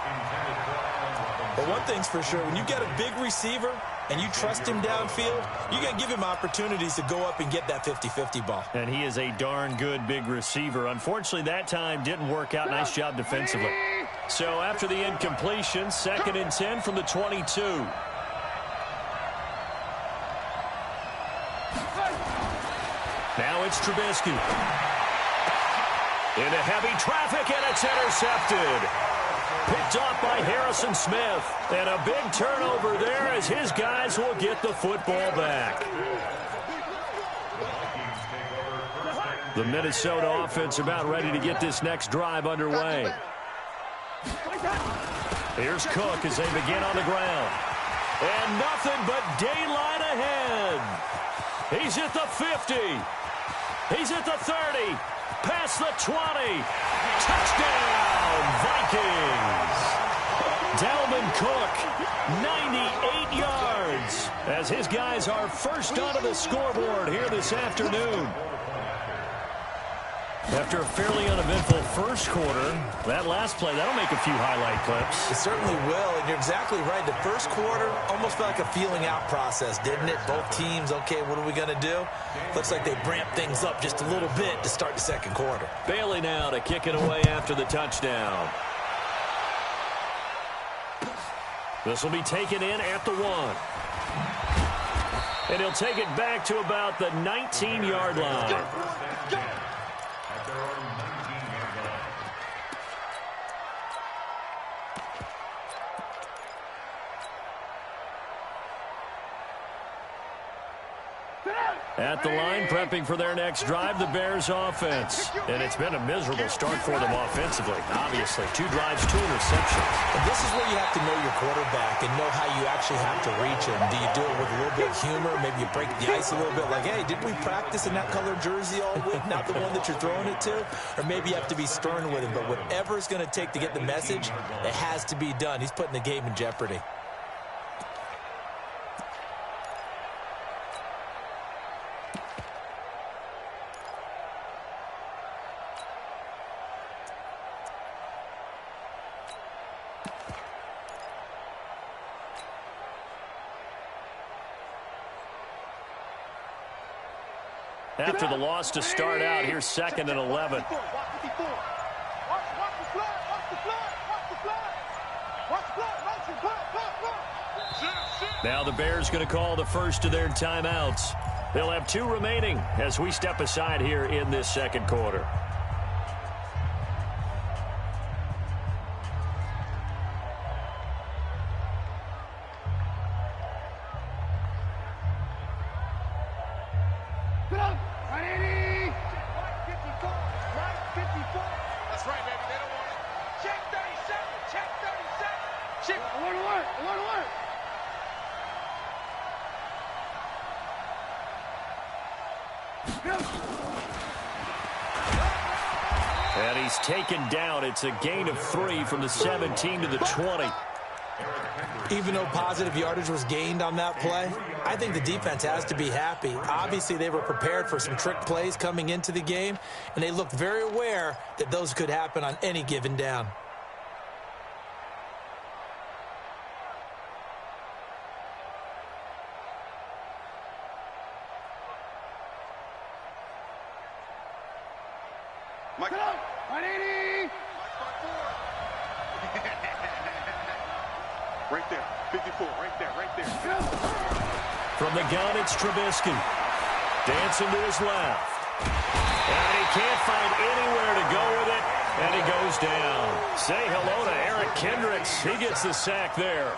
But one thing's for sure, when you get a big receiver and you trust him downfield, you're going to give him opportunities to go up and get that 50-50 ball. And he is a darn good big receiver. Unfortunately, that time didn't work out. Nice job defensively. So after the incompletion, 2nd and 10 from the 22. Now it's Trubisky. Into heavy traffic, and it's intercepted. Picked off by Harrison Smith. And a big turnover there as his guys will get the football back. The Minnesota offense about ready to get this next drive underway. Here's Cook as they begin on the ground. And nothing but daylight ahead. He's at the 50. He's at the 30. Past the 20. Touchdown, Vikings. Dalvin Cook, 98 yards, as his guys are first onto the scoreboard here this afternoon. After a fairly uneventful first quarter, that last play, that'll make a few highlight clips. It certainly will, and you're exactly right. The first quarter almost felt like a feeling out process, didn't it? Both teams, okay, what are we going to do? Looks like they ramped things up just a little bit to start the second quarter. Bailey now to kick it away after the touchdown. This will be taken in at the 1. And he'll take it back to about the 19-yard line. At the line, prepping for their next drive, the Bears offense. And it's been a miserable start for them offensively, obviously. 2 drives, 2 interceptions. And this is where you have to know your quarterback and know how you actually have to reach him. Do you do it with a little bit of humor? Maybe you break the ice a little bit like, hey, didn't we practice in that color jersey all week? Not the one that you're throwing it to? Or maybe you have to be stern with him. But whatever it's going to take to get the message, it has to be done. He's putting the game in jeopardy. After the loss to start out, here's 2nd and 11. Now the Bears going to call the first of their timeouts. They'll have 2 remaining as we step aside here in this second quarter. And he's taken down. It's a gain of 3 from the 17 to the 20. Even though positive yardage was gained on that play, I think the defense has to be happy. Obviously, they were prepared for some trick plays coming into the game, and they looked very aware that those could happen on any given down. Mike. 180. Right there. 54. Right there. Right there. From the gun, it's Trubisky. Dancing to his left. And he can't find anywhere to go with it. And he goes down. Say hello to Eric Kendricks. He gets the sack there.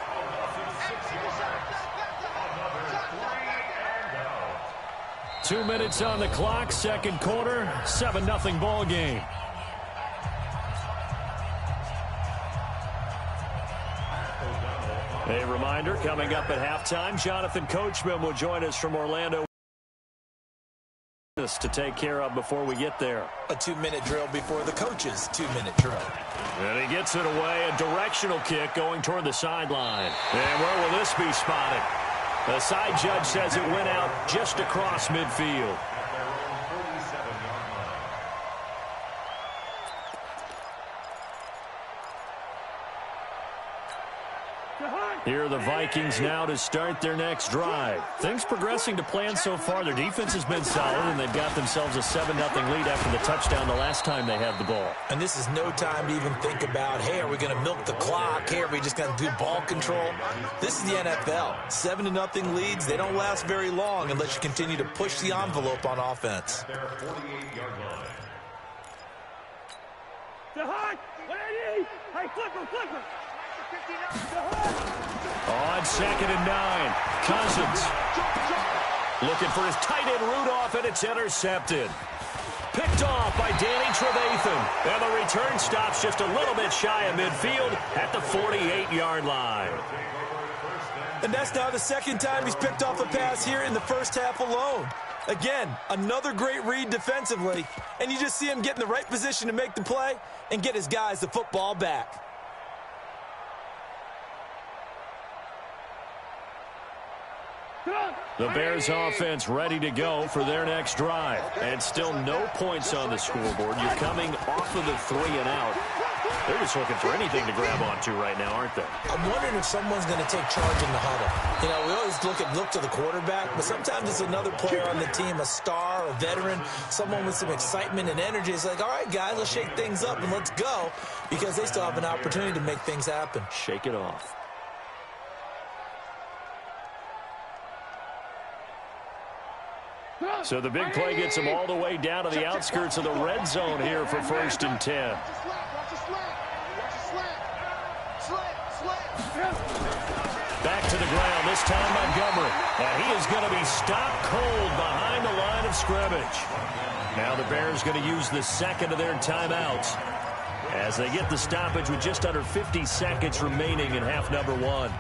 Two minutes on the clock, second quarter, 7-0 ball game. A reminder, coming up at halftime, Jonathan Coachman will join us from Orlando to take care of before we get there. A 2-minute drill before the coach's 2-minute drill. And he gets it away, a directional kick going toward the sideline. And where will this be spotted? The side judge says it went out just across midfield. Here are the Vikings now to start their next drive. Things progressing to plan so far. Their defense has been solid, and they've got themselves a 7-0 lead after the touchdown the last time they had the ball. And this is no time to even think about, hey, are we going to milk the clock? Hey, are we just going to do ball control? This is the NFL. 7-0 leads, they don't last very long unless you continue to push the envelope on offense. Their 48-yard line. Hey, flipper. On 2nd and 9, Cousins looking for his tight end Rudolph, and it's intercepted. Picked off by Danny Trevathan, and the return stops just a little bit shy of midfield at the 48-yard line. And that's now the second time he's picked off a pass here in the first half alone. Again, another great read defensively, and you just see him get in the right position to make the play and get his guys the football back. The Bears offense ready to go for their next drive. And still no points on the scoreboard. You're coming off of the 3 and out. They're just looking for anything to grab onto right now, aren't they? I'm wondering if someone's going to take charge in the huddle. You know, we always look to the quarterback, but sometimes it's another player on the team, a star, a veteran, someone with some excitement and energy. It's like, all right, guys, let's shake things up and let's go, because they still have an opportunity to make things happen. Shake it off. So the big play gets them all the way down to the outskirts of the red zone here for 1st and 10. Back to the ground, this time Montgomery. And he is going to be stopped cold behind the line of scrimmage. Now the Bears going to use the second of their timeouts as they get the stoppage with just under 50 seconds remaining in half number 1.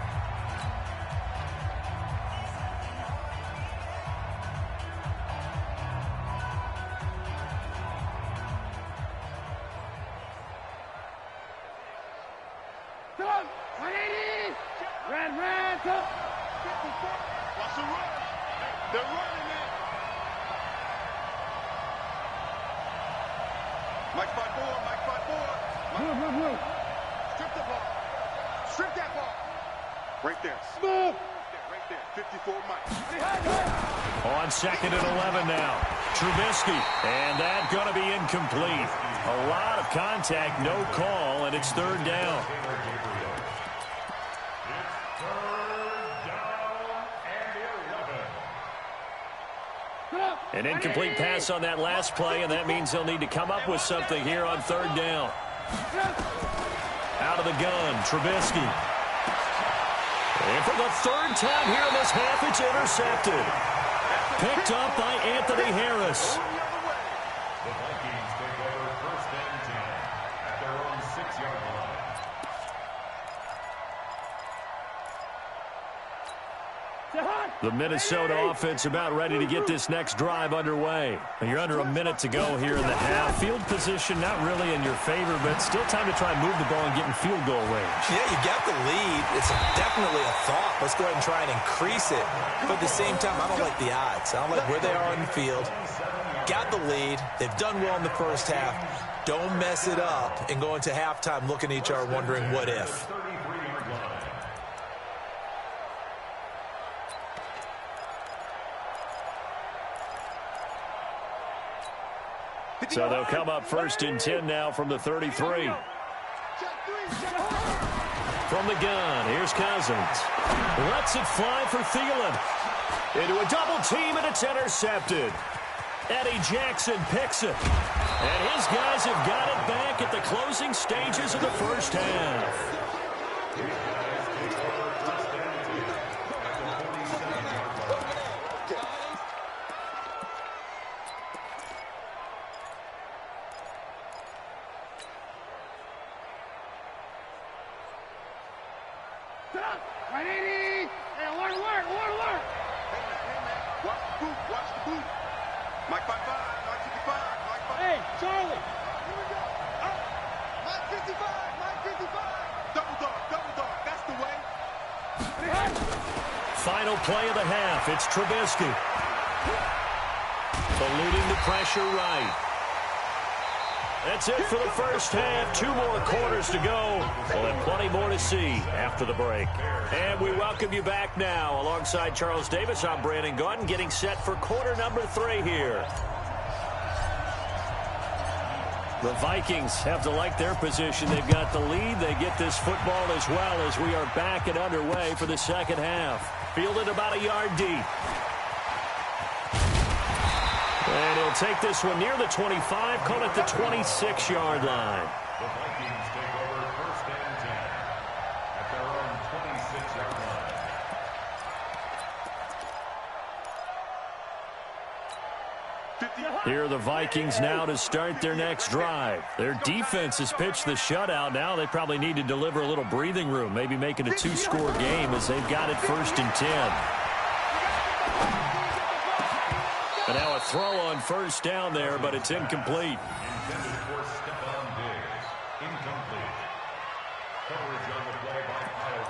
On 2nd and 11 now. Trubisky, and that going to be incomplete. A lot of contact, no call, and it's 3rd down. An incomplete pass on that last play, and that means they'll need to come up with something here on 3rd down. Out of the gun, Trubisky. And for the 3rd time here in this half, it's intercepted. Picked up by Anthony Harris. The Vikings take over 1st and 10 at their own 6-yard line. The Minnesota offense about ready to get this next drive underway. You're under a minute to go here in the half. Field position not really in your favor, but still time to try and move the ball and get in field goal range. Yeah, you got the lead. It's definitely a thought. Let's go ahead and try and increase it. But at the same time, I don't like the odds. I don't like where they are on the field. Got the lead. They've done well in the first half. Don't mess it up and go into halftime looking at each other wondering what if. So they'll come up 1st and 10 now from the 33. From the gun, here's Cousins. Lets it fly for Thielen. Into a double team, and it's intercepted. Eddie Jackson picks it. And his guys have got it back at the closing stages of the first half. Final play of the half. It's Trubisky. Eluding the pressure right. That's it for the first half. 2 more quarters to go. We'll have plenty more to see after the break. And we welcome you back now. Alongside Charles Davis, I'm Brandon Gaudin, getting set for quarter number 3 here. The Vikings have to like their position. They've got the lead. They get this football as well as we are back and underway for the second half. Fielded about a yard deep. And he'll take this one near the 25, call it the 26-yard line. The Vikings take over first and 10 at their own 26-yard line. Here are the Vikings now to start their next drive. Their defense has pitched the shutout. Now they probably need to deliver a little breathing room, maybe make it a 2-score game as they've got it first and 10. And now a throw on first down there, but it's incomplete. Intended for Stephon Diggs. Incomplete. Coverage on the play by Kyle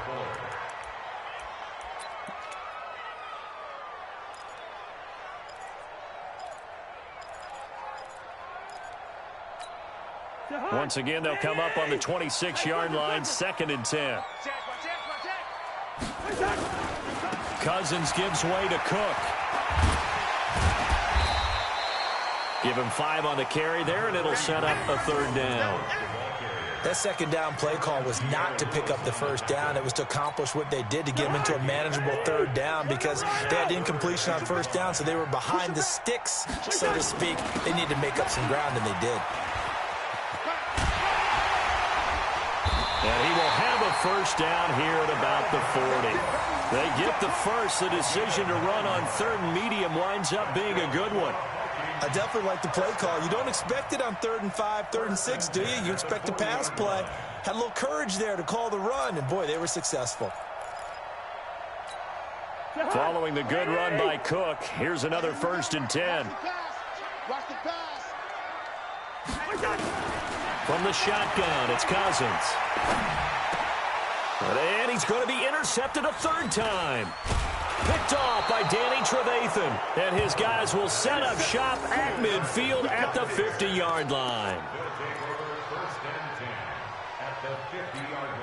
Ford. Once again, they'll come up on the 26-yard line, second and 10. Cousins gives way to Cook. Give him 5 on the carry there, and it'll set up a third down. That second down play call was not to pick up the first down. It was to accomplish what they did to get them into a manageable third down because they had incompletion on first down, so they were behind the sticks, so to speak. They needed to make up some ground, and they did. And he will have a first down here at about the 40. They get the first. The decision to run on third and medium winds up being a good one. I definitely like the play call. You don't expect it on 3rd and 5, 3rd and 6, do you? You expect a pass play. Had a little courage there to call the run, and boy, they were successful. Following the good run by Cook, here's another first and 10. From the shotgun, it's Cousins. And he's going to be intercepted a third time. Picked off by Danny Trevathan. And his guys will set up shop at midfield at the 50-yard line. They'll take over first and 10 at the 50-yard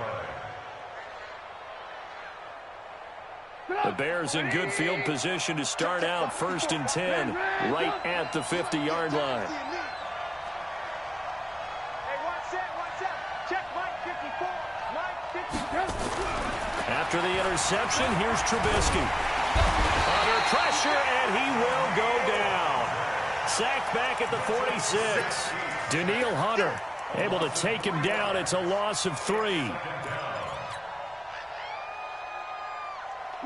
line. The Bears in good field position to start out first and 10 right at the 50-yard line. After the interception, here's Trubisky. Under pressure, and he will go down. Sacked back at the 46. Danielle Hunter able to take him down. It's a loss of 3.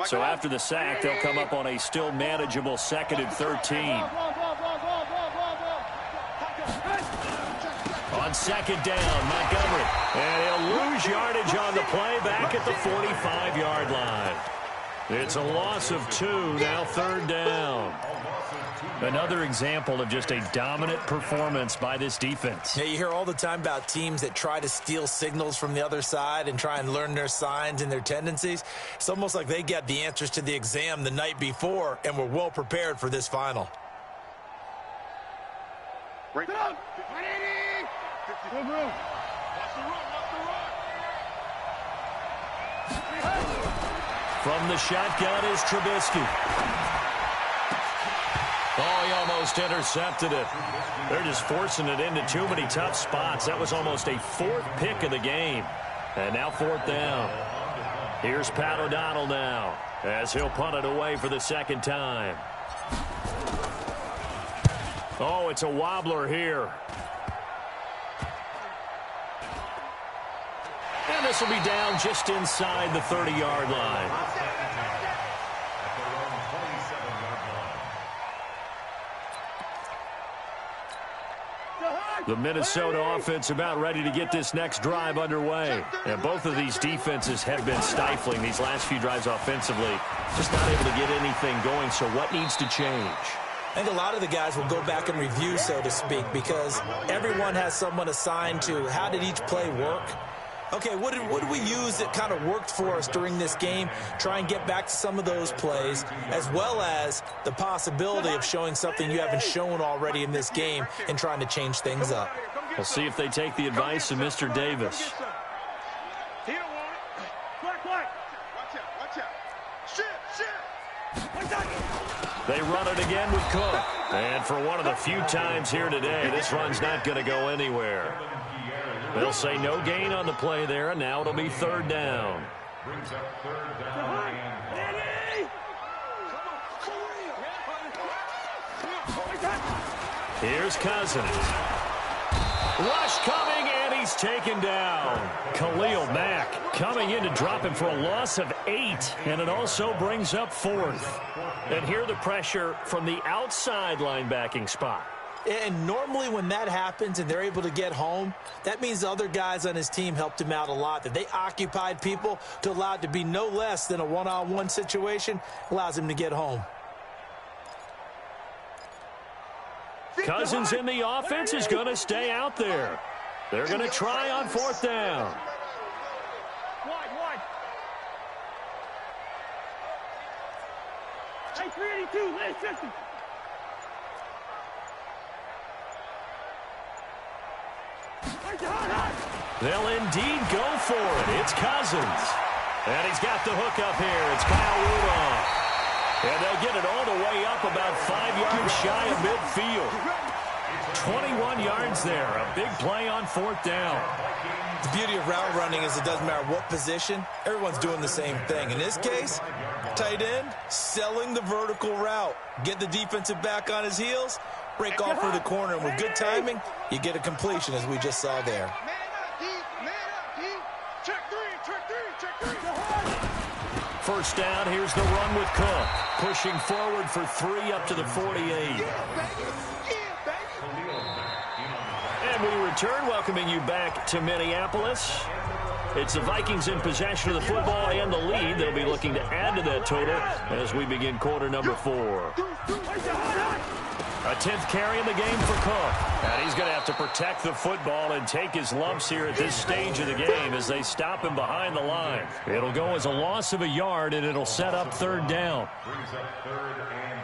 So after the sack, they'll come up on a still manageable 2nd and 13. On 2nd down, Montgomery. And he'll lose yardage on the play back at the 45-yard line. It's a loss of 2, now 3rd down. Another example of just a dominant performance by this defense. Yeah, you hear all the time about teams that try to steal signals from the other side and try and learn their signs and their tendencies. It's almost like they get the answers to the exam the night before and were well prepared for this final. Break down. Good room. From the shotgun is Trubisky. Oh, he almost intercepted it. They're just forcing it into too many tough spots. That was almost a 4th pick of the game. And now 4th down. Here's Pat O'Donnell now as he'll punt it away for the 2nd time. Oh, it's a wobbler here. And this will be down just inside the 30-yard line. The Minnesota offense about ready to get this next drive underway. And both of these defenses have been stifling these last few drives offensively. Just not able to get anything going, so what needs to change? I think a lot of the guys will go back and review, so to speak, because everyone has someone assigned to how did each play work. Okay, what did we use that kind of worked for us during this game? Try and get back to some of those plays, as well as the possibility of showing something you haven't shown already in this game and trying to change things up. We'll see if they take the advice of Mr. Davis. They run it again with Cook. And for one of the few times here today, this run's not going to go anywhere. They'll say no gain on the play there, and now it'll be third down. Brings up third down and Here's Cousins. Rush coming, and he's taken down. Khalil Mack coming in to drop him for a loss of 8, and it also brings up fourth. And here the pressure from the outside linebacking spot. And normally when that happens and they're able to get home, that means the other guys on his team helped him out a lot. That they occupied people to allow it to be no less than a one-on-one situation allows him to get home. Cousins in the offense is going to stay out there. They're going to try on fourth down. Wide. Hey, 382, last 50. They'll indeed go for it. It's Cousins. And he's got the hook up here. It's Kyle Rudolph. And they'll get it all the way up about 5 yards shy of midfield. 21 yards there. A big play on fourth down. The beauty of route running is it doesn't matter what position. Everyone's doing the same thing. In this case, tight end, selling the vertical route. Get the defensive back on his heels, break off for the corner, and with good timing, you get a completion as we just saw there. First down, here's the run with Cook. Pushing forward for 3 up to the 48. And we return, welcoming you back to Minneapolis. It's the Vikings in possession of the football and the lead. They'll be looking to add to that total as we begin quarter number 4. A 10th carry in the game for Cook. And he's going to have to protect the football and take his lumps here at this stage of the game as they stop him behind the line. It'll go as a loss of a yard, and it'll set up third down. brings up third and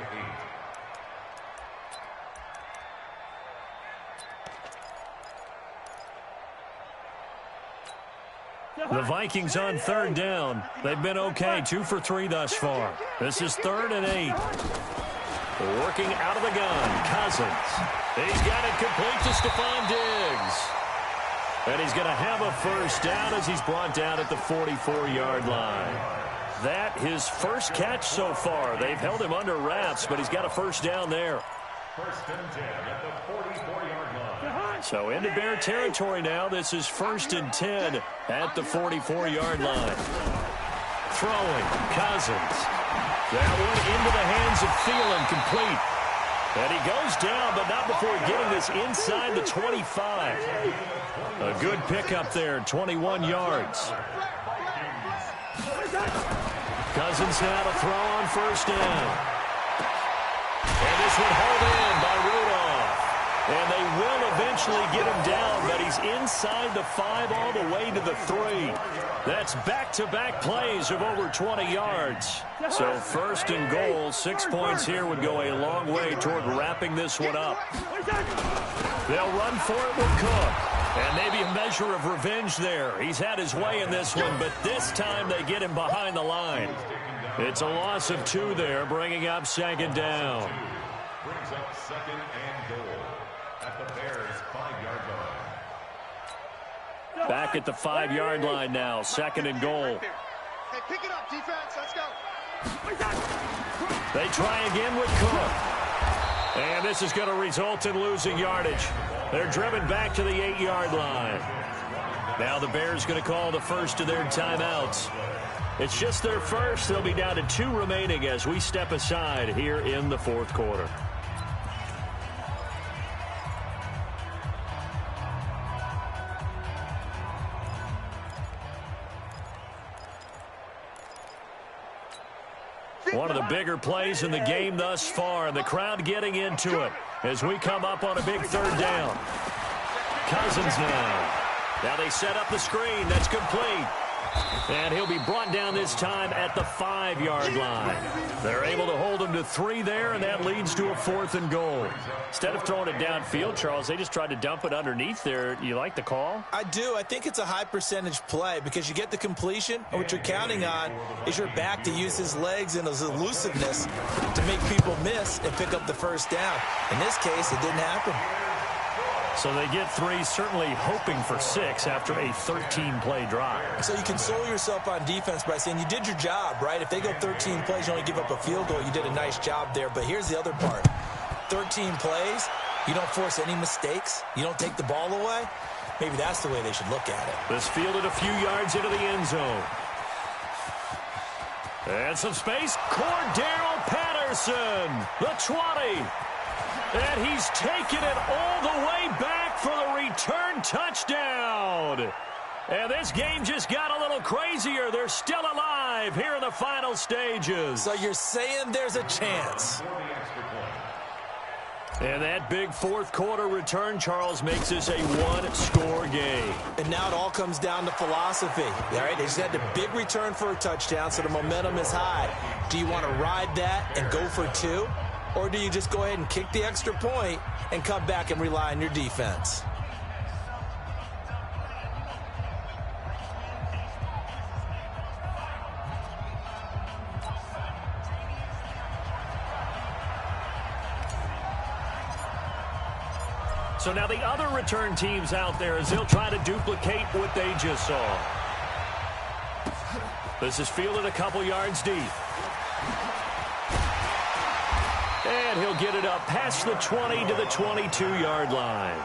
8. The Vikings on third down. They've been okay, 2 for 3 thus far. This is third and 8. Working out of the gun, Cousins. He's got it complete to Stephon Diggs. And he's going to have a first down as he's brought down at the 44-yard line. That his first catch so far. They've held him under wraps, but he's got a first down there. First and 10 at the 44-yard line. So into Bear territory now. This is first and 10 at the 44-yard line. Throwing, Cousins. That one into the hands of Thielen, complete. And he goes down, but not before getting this inside the 25. A good pickup there, 21 yards. Cousins now to throw on first down. And this one hauled in by Rudolph. And they will eventually get him down, but he's inside the 5 all the way to the 3. That's back-to-back plays of over 20 yards. So first and goal, 6 points here would go a long way toward wrapping this one up. They'll run for it with Cook. And maybe a measure of revenge there. He's had his way in this one, but this time they get him behind the line. It's a loss of 2 there, bringing up second down. Brings up second and goal at the Bears' 5-yard line. Back at the 5-yard line now, second and goal. Hey, pick it up, defense. Let's go. They try again with Cook. And this is going to result in losing yardage. They're driven back to the 8-yard line. Now the Bears going to call the first of their timeouts. It's just their first. They'll be down to 2 remaining as we step aside here in the fourth quarter. One of the bigger plays in the game thus far, and the crowd getting into it as we come up on a big third down. Cousins now. Now they set up the screen. That's complete. And he'll be brought down this time at the 5-yard line. They're able to hold him to 3 there, and that leads to a 4th and goal. Instead of throwing it downfield, Charles, they just tried to dump it underneath there. You like the call? I do. I think it's a high percentage play because you get the completion, and what you're counting on is your back to use his legs and his elusiveness to make people miss and pick up the first down. In this case, it didn't happen. So they get 3, certainly hoping for 6 after a 13-play drive. So you console yourself on defense by saying you did your job, right? If they go 13 plays, you only give up a field goal, you did a nice job there. But here's the other part. 13 plays, you don't force any mistakes, you don't take the ball away. Maybe that's the way they should look at it. This fielded a few yards into the end zone. And some space. Cordero Patterson, the 20. And he's taken it all the way back for the return touchdown. And this game just got a little crazier. They're still alive here in the final stages. So you're saying there's a chance. And that big fourth quarter return, Charles, makes this a one-score game. And now it all comes down to philosophy. All right, they just had the big return for a touchdown, so the momentum is high. Do you want to ride that and go for 2? Or do you just go ahead and kick the extra point and come back and rely on your defense? So now the other return teams out there as they'll try to duplicate what they just saw. This is fielded a couple yards deep. And he'll get it up past the 20 to the 22-yard line.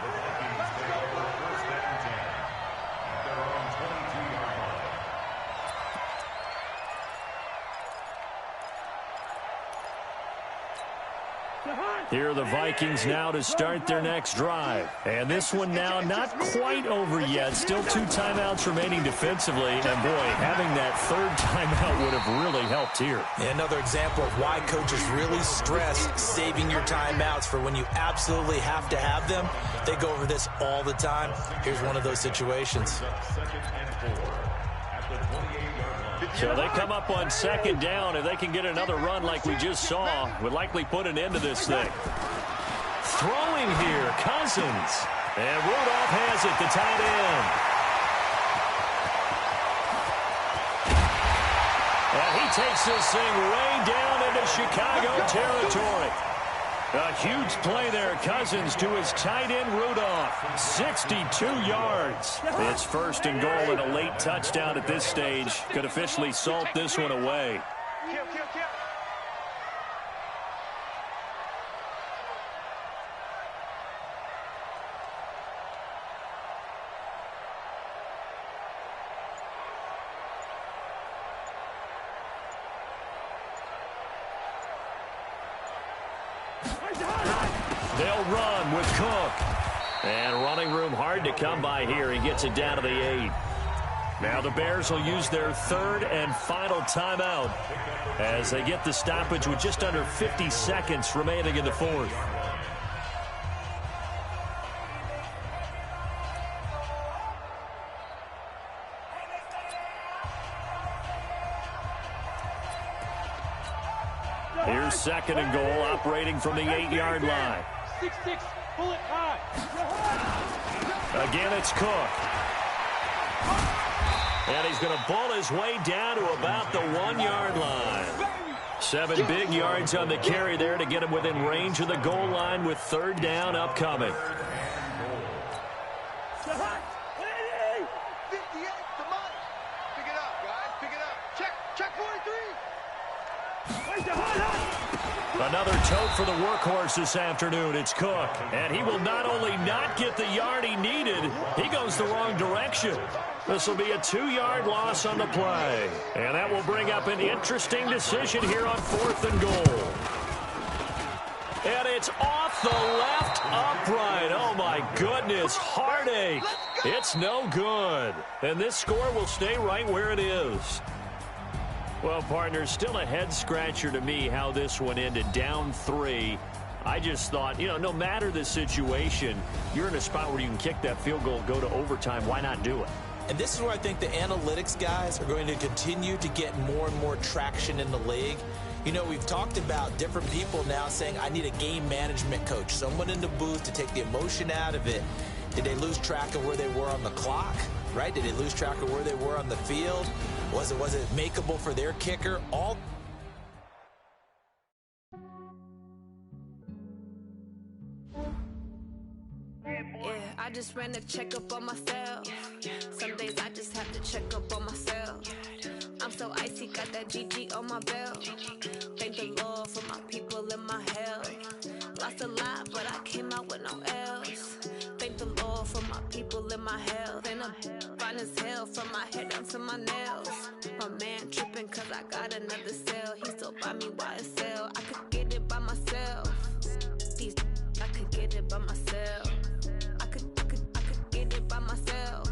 Here are the Vikings now to start their next drive. And this one now not quite over yet. Still 2 timeouts remaining defensively. And, boy, having that third timeout would have really helped here. Another example of why coaches really stress saving your timeouts for when you absolutely have to have them. They go over this all the time. Here's one of those situations. So they come up on second down. If they can get another run like we just saw, would likely put an end to this thing. Throwing here, Cousins. And Rudolph has it, the tight end. And he takes this thing way down into Chicago territory. A huge play there, Cousins to his tight end, Rudolph. 62 yards. It's first and goal and a late touchdown at this stage. Could officially salt this one away. They'll run with Cook. And running room hard to come by here. He gets it down to the 8. Now the Bears will use their third and final timeout as they get the stoppage with just under 50 seconds remaining in the fourth. Here's second and goal, operating from the 8-yard line. 6-6, pull it high. Again, it's Cook. And he's going to bull his way down to about the 1-yard line. 7 big yards on the carry there to get him within range of the goal line with third down upcoming. 58, the money. Pick it up, guys, pick it up. Check 43. Another tote for the workhorse this afternoon. It's Cook. And he will not only not get the yard he needed, he goes the wrong direction. This will be a 2-yard loss on the play. And that will bring up an interesting decision here on fourth and goal. And it's off the left upright. Oh, my goodness. Heartache. It's no good. And this score will stay right where it is. Well, partners, still a head-scratcher to me how this one ended, down 3. I just thought, no matter the situation, you're in a spot where you can kick that field goal, go to overtime. Why not do it? And this is where I think the analytics guys are going to continue to get more and more traction in the league. You know, we've talked about different people now saying, I need a game management coach, someone in the booth to take the emotion out of it. Did they lose track of where they were on the clock, right? Did they lose track of where they were on the field? Was it makeable for their kicker? I just ran a checkup on myself. Some days I just have to check up on myself. I'm so icy, got that GG on my belt. Thank the Lord for my people in my health. Lost a lot, but I came out with no else. Thank the Lord for my people in my health. And I'm fine as hell from my head down to my nails. My man tripping cause I got another cell. He still buy me YSL. I could get it by myself. I could get it by myself. I could get it by myself.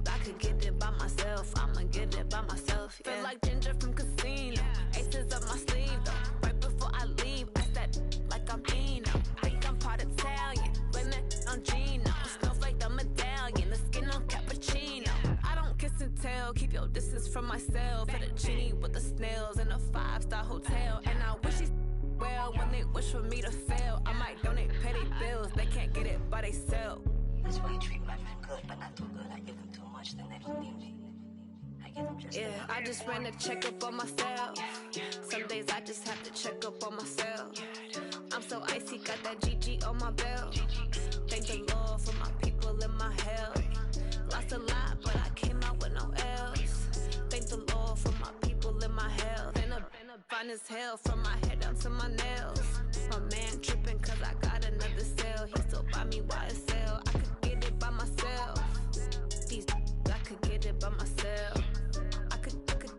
I could get it by myself. I'ma get it by myself. Yeah. Feel like Ginger from Casino. Aces up my sleeve though. Right before I leave, I said like I'm Eno. Think I'm part Italian. Blame that on Gino. Smells like the medallion. The skin on cappuccino. I don't kiss and tell. Keep your distance from myself. Fettuccine with the snails in a 5-star hotel. And I wish he's well when they wish for me to fail. I might donate petty bills. They can't get it by themselves. That's why you treat my friend good, but not too good. I give them too much, then they don't need me. I give them just enough. I just ran a checkup on myself. Some days I just have to check up on myself. I'm so icy, got that GG on my belt. Thank the Lord for my people in my health. Lost a lot, but I came out with no else. Thank the Lord for my people in my health. And I'm fine as hell from my head down to my nails. My man tripping cause I got another cell. He still buy me YSL. I could get it by myself. I could get it by myself. I could get it.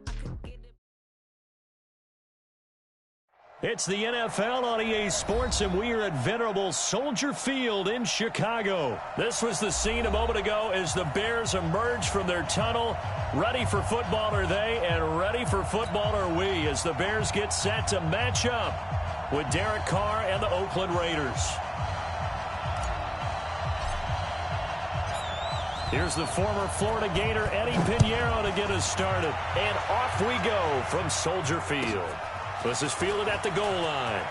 It's the NFL on EA Sports, and we are at venerable Soldier Field in Chicago. This was the scene a moment ago as the Bears emerged from their tunnel. Ready for football are they, and ready for football are we, as the Bears get set to match up with Derek Carr and the Oakland Raiders. Here's the former Florida Gator Eddie Pinheiro to get us started. And off we go from Soldier Field. This is fielded at the goal line.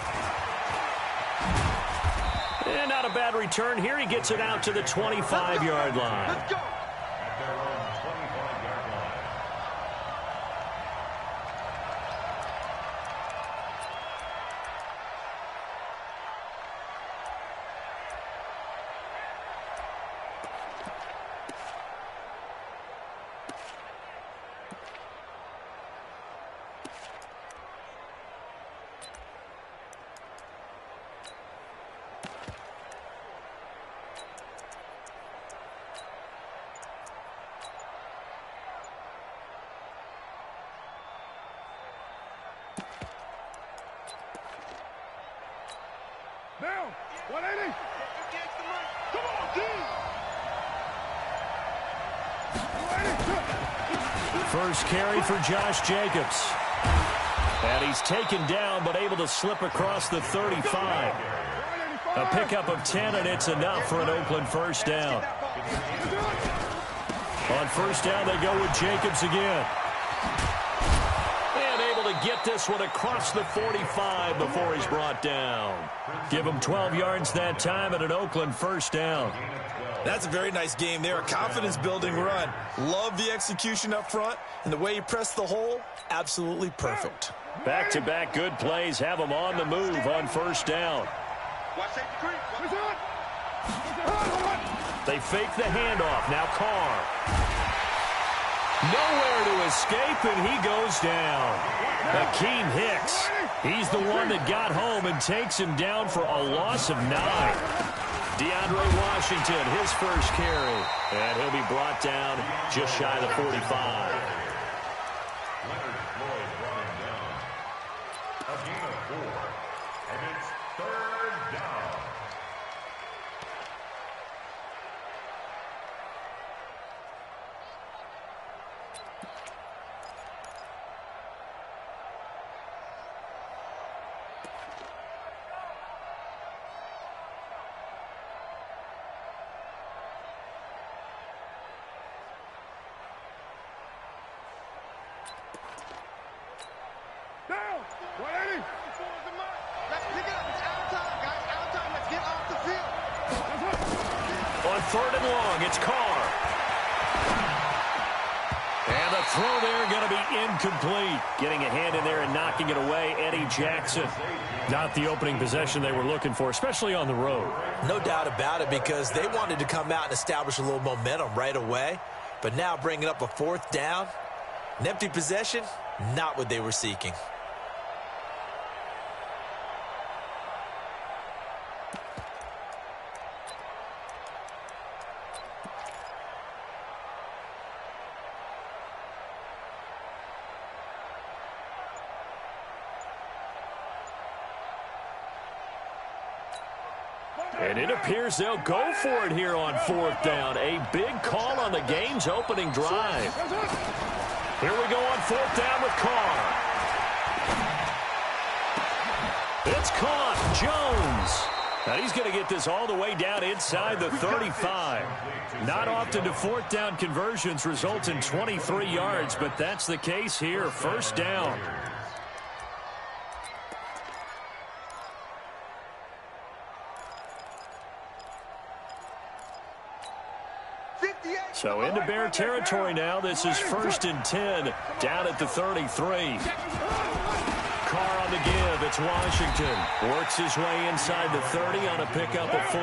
And not a bad return here. He gets it out to the 25-yard line. Let's go. At their own 25-yard line. Now, 180. Come on, D. First carry for Josh Jacobs. And he's taken down, but able to slip across the 35. A pickup of 10, and it's enough for an Oakland first down. On first down, they go with Jacobs again. And able to get this one across the 45 before he's brought down. Give him 12 yards that time and an Oakland first down. That's a very nice game there. A confidence-building run. Love the execution up front, and the way he pressed the hole, absolutely perfect. Back-to-back good plays have him on the move on first down. Watch safety creep. They fake the handoff. Now Carr. Nowhere to escape, and he goes down. Akeem Hicks. He's the one that got home and takes him down for a loss of 9. DeAndre Washington, his first carry. And he'll be brought down just shy of the 45. Leonard Floyd brought him down. A gain of 4. And it's third down. Pick it up. It's out of time, guys. Out of time. Let's get off the field. On 3rd and long, it's Carr. And the throw there going to be incomplete. Getting a hand in there and knocking it away, Eddie Jackson. Not the opening possession they were looking for, especially on the road. No doubt about it, because they wanted to come out and establish a little momentum right away. But now bringing up a 4th down, an empty possession, not what they were seeking. And it appears they'll go for it here on 4th down. A big call on the game's opening drive. Here we go on 4th down with Carr. It's caught. Jones. Now he's going to get this all the way down inside the 35. Not often do 4th down conversions result in 23 yards, but that's the case here. 1st down. So into Bear territory now. This is 1st and 10 down at the 33. Carr on the give. It's Washington. Works his way inside the 30 on a pickup of 4.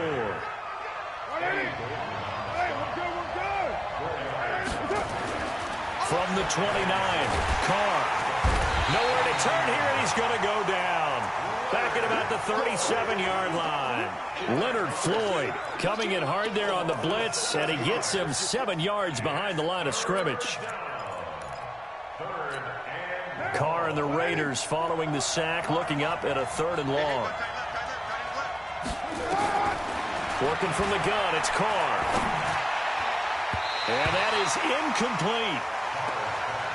From the 29, Carr. Nowhere to turn here, and he's going to go down. Back at about the 37-yard line. Leonard Floyd coming in hard there on the blitz, and he gets him 7 yards behind the line of scrimmage. Carr and the Raiders following the sack, looking up at a 3rd and long. Working from the gun, it's Carr. And that is incomplete.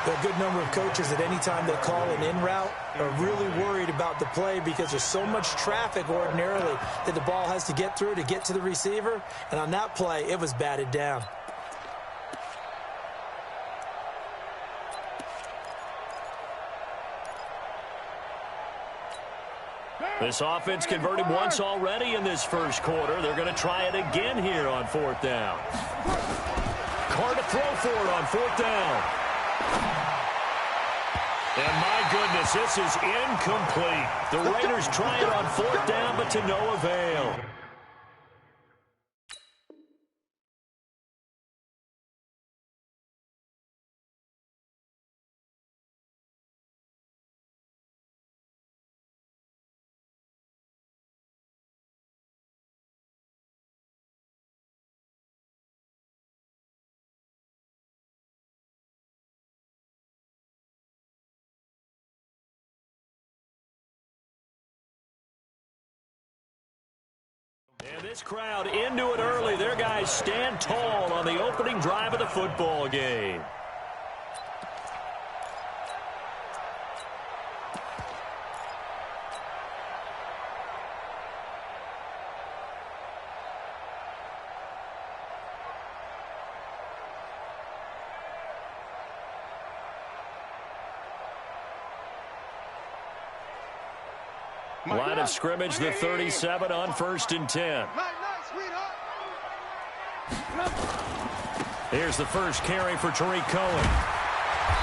A good number of coaches at any time they call an in route are really worried about the play, because there's so much traffic ordinarily that the ball has to get through to get to the receiver. And on that play, it was batted down. This offense converted once already in this 1st quarter. They're going to try it again here on 4th down. Carr to throw for it on 4th down. And my goodness, this is incomplete. The Raiders try it on 4th down, but to no avail. And this crowd into it early. Their guys stand tall on the opening drive of the football game. Line of scrimmage, the 37 on 1st and 10. Here's the first carry for Tariq Cohen.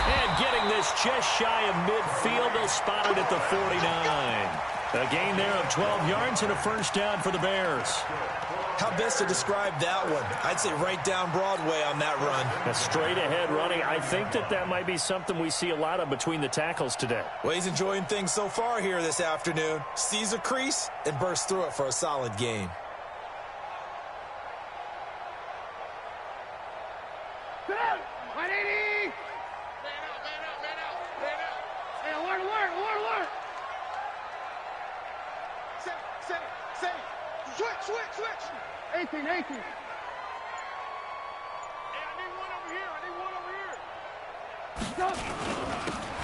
And getting this just shy of midfield, they'll spot it at the 49. A gain there of 12 yards and a 1st down for the Bears. How best to describe that one? I'd say right down Broadway on that run. A straight-ahead running. I think that might be something we see a lot of between the tackles today. Well, he's enjoying things so far here this afternoon. Sees a crease and bursts through it for a solid gain. Switch. 18. Hey, I need one over here.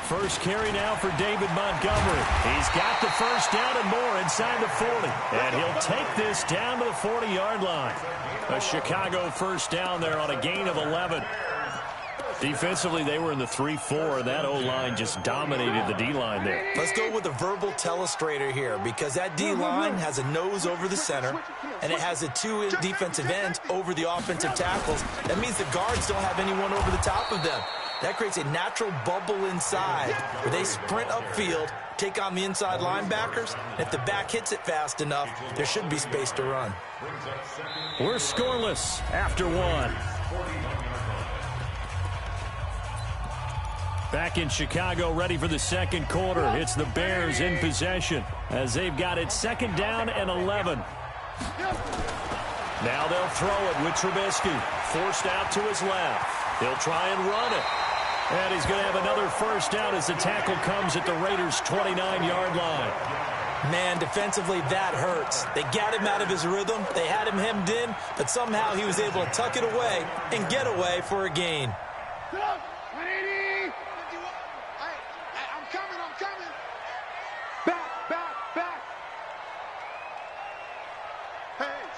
First carry now for David Montgomery. He's got the 1st down and more inside the 40. And he'll take this down to the 40-yard line. A Chicago 1st down there on a gain of 11. Defensively, they were in the 3-4. That O-line just dominated the D-line there. Let's go with a verbal telestrator here because that D-line has a nose over the center, and it has the two defensive ends over the offensive tackles. That means the guards don't have anyone over the top of them. That creates a natural bubble inside where they sprint upfield, take on the inside linebackers. And if the back hits it fast enough, there should be space to run. We're scoreless after one. Back in Chicago, ready for the second quarter. It's the Bears in possession as they've got it 2nd down and 11. Now they'll throw it with Trubisky. Forced out to his left. He'll try and run it. And he's going to have another first down as the tackle comes at the Raiders' 29-yard line. Man, defensively, that hurts. They got him out of his rhythm. They had him hemmed in, but somehow he was able to tuck it away and get away for a gain.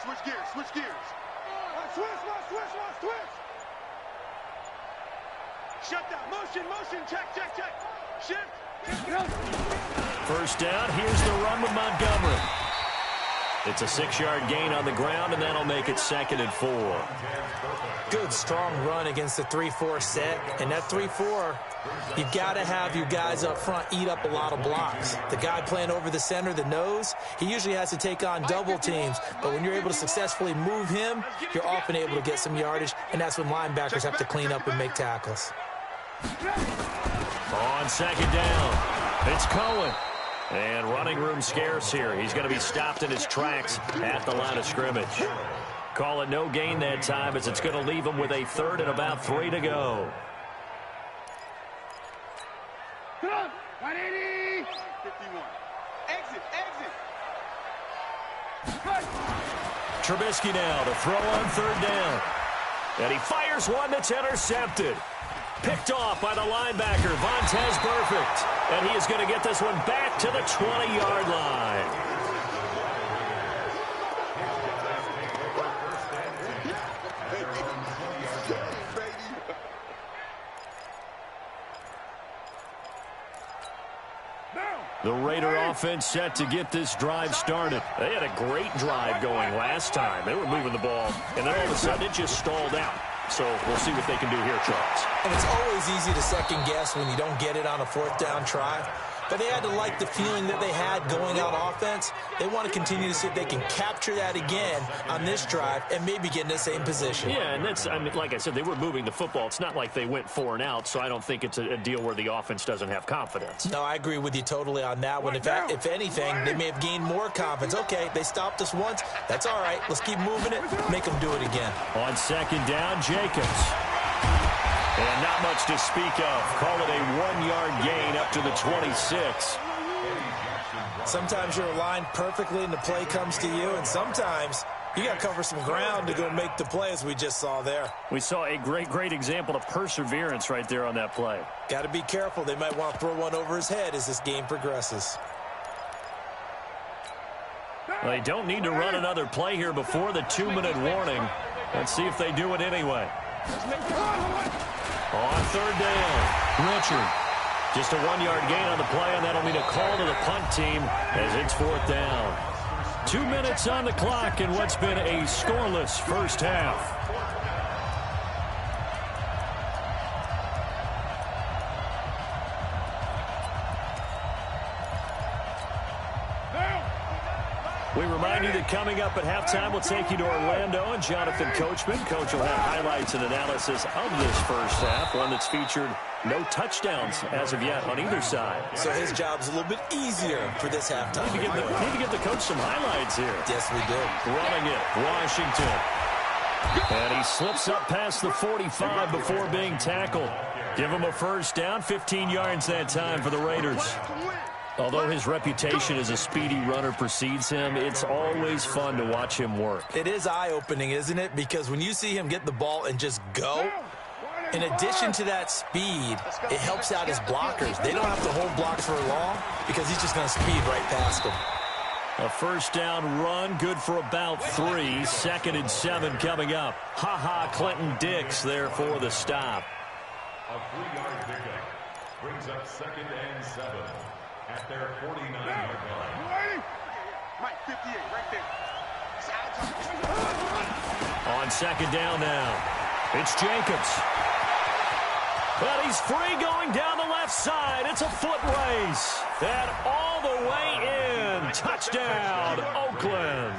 Switch gears. Switch. Shut down. Motion. Check. Shift. First down. Here's the run with Montgomery. It's a 6-yard gain on the ground, and that'll make it 2nd and 4. Good, strong run against the 3-4 set. And that 3-4, you've got to have your guys up front eat up a lot of blocks. The guy playing over the center, the nose, he usually has to take on double teams. But when you're able to successfully move him, you're often able to get some yardage, and that's when linebackers have to clean up and make tackles. On 2nd down, it's Cohen. And running room scarce here. He's going to be stopped in his tracks at the line of scrimmage. Call it no gain that time as it's going to leave him with a 3rd and about 3 to go. Come on, 180. 51. Exit. Trubisky now to throw on 3rd down. And he fires one that's intercepted. Picked off by the linebacker, Vontaze Burfict. And he is going to get this one back to the 20-yard line. The Raider offense set to get this drive started. They had a great drive going last time. They were moving the ball, and then all of a sudden it just stalled out. So we'll see what they can do here, Charles. And it's always easy to second guess when you don't get it on a 4th down try. But they had to like the feeling that they had going on offense. They want to continue to see if they can capture that again on this drive and maybe get in the same position. Yeah, and that's, I mean, like I said, they were moving the football. It's not like they went 4 and out, so I don't think it's a deal where the offense doesn't have confidence. No, I agree with you totally on that one. If anything, they may have gained more confidence. Okay, they stopped us once. That's all right. Let's keep moving it. Make them do it again. On 2nd down, Jacobs. And not much to speak of. Call it a 1-yard gain up to the 26. Sometimes you're aligned perfectly and the play comes to you, and sometimes you got to cover some ground to go make the play, as we just saw there. We saw a great example of perseverance right there on that play. Got to be careful. They might want to throw one over his head as this game progresses. Well, they don't need to run another play here before the 2-minute warning. Let's see if they do it anyway. On 3rd down, Richard. Just a 1-yard gain on the play, and that'll mean a call to the punt team as it's 4th down. 2 minutes on the clock in what's been a scoreless first half. We remind you that coming up at halftime, we'll take you to Orlando and Jonathan Coachman. Coach will have highlights and analysis of this first half, one that's featured no touchdowns as of yet on either side. So his job's a little bit easier for this halftime. Need to give the coach some highlights here. Yes, we do. Running it, Washington. And he slips up past the 45 before being tackled. Give him a first down, 15 yards that time for the Raiders. Although his reputation as a speedy runner precedes him, it's always fun to watch him work. It is eye-opening, isn't it? Because when you see him get the ball and just go, in addition to that speed, it helps out his blockers. They don't have to hold blocks for long because he's just going to speed right past them. A first down run, good for about 3. 2nd and 7 coming up. Ha-ha, Clinton Dix there for the stop. A 3-yard pickup brings up 2nd and 7 at their 49-yard line. Mike, 58, right there. On 2nd down now, it's Jacobs. But he's free going down the left side. It's a foot race. And all the way in. Touchdown, Oakland.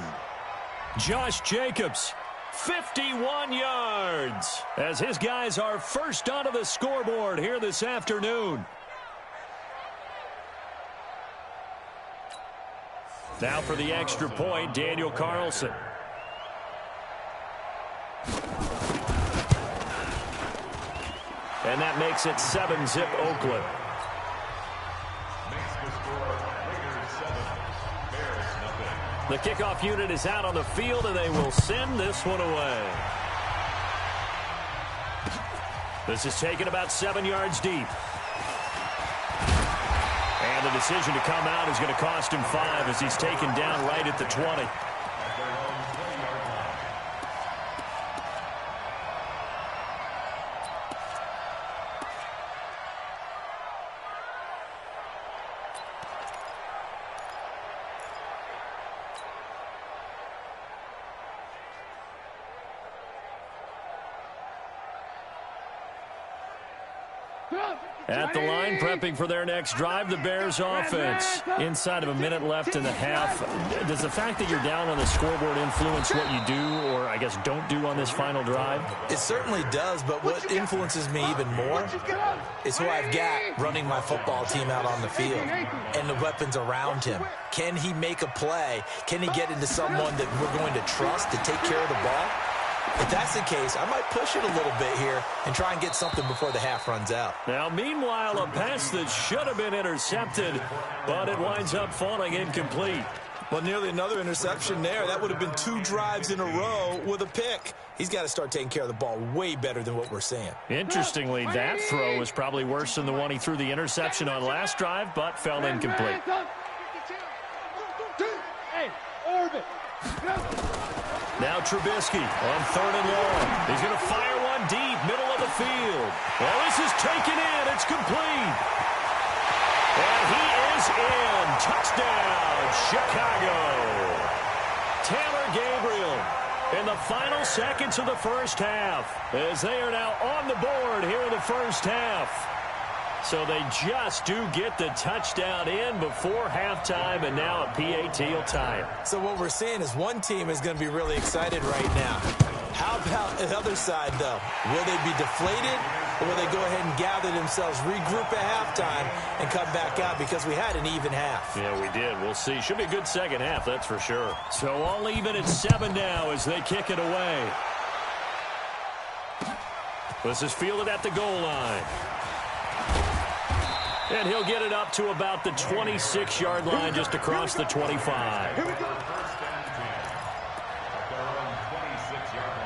Josh Jacobs, 51 yards, as his guys are first onto the scoreboard here this afternoon. Now for the extra point, Daniel Carlson. And that makes it 7-zip Oakland. Makes the score Raiders 7, Bears nothing. The kickoff unit is out on the field, and they will send this one away. This is taken about 7 yards deep. And the decision to come out is going to cost him 5 as he's taken down right at the 20. At the line, prepping for their next drive, the Bears offense. Inside of a minute left in the half. Does the fact that you're down on the scoreboard influence what you do, or I guess don't do on this final drive? It certainly does, but what influences me even more is who I've got running my football team out on the field and the weapons around him. Can he make a play? Can he get into someone that we're going to trust to take care of the ball? If that's the case, I might push it a little bit here and try and get something before the half runs out. Now, meanwhile, a pass that should have been intercepted, but it winds up falling incomplete. Well, nearly another interception there. That would have been 2 drives in a row with a pick. He's got to start taking care of the ball way better than what we're seeing. Interestingly, that throw was probably worse than the one he threw the interception on last drive, but fell incomplete. Now Trubisky on 3rd and long. He's going to fire one deep, middle of the field. Well, this is taken in. It's complete. And he is in. Touchdown, Chicago. Taylor Gabriel in the final seconds of the first half, as they are now on the board here in the first half. So they just do get the touchdown in before halftime, and now a PAT will tie it. So what we're seeing is one team is going to be really excited right now. How about the other side, though? Will they be deflated, or will they go ahead and gather themselves, regroup at halftime, and come back out because we had an even half? Yeah, we did. We'll see. Should be a good second half, that's for sure. So all even at 7 now as they kick it away. This is fielded at the goal line. And he'll get it up to about the 26-yard line, just across the 25. Here we go. 1st and 10 at their own 26-yard line.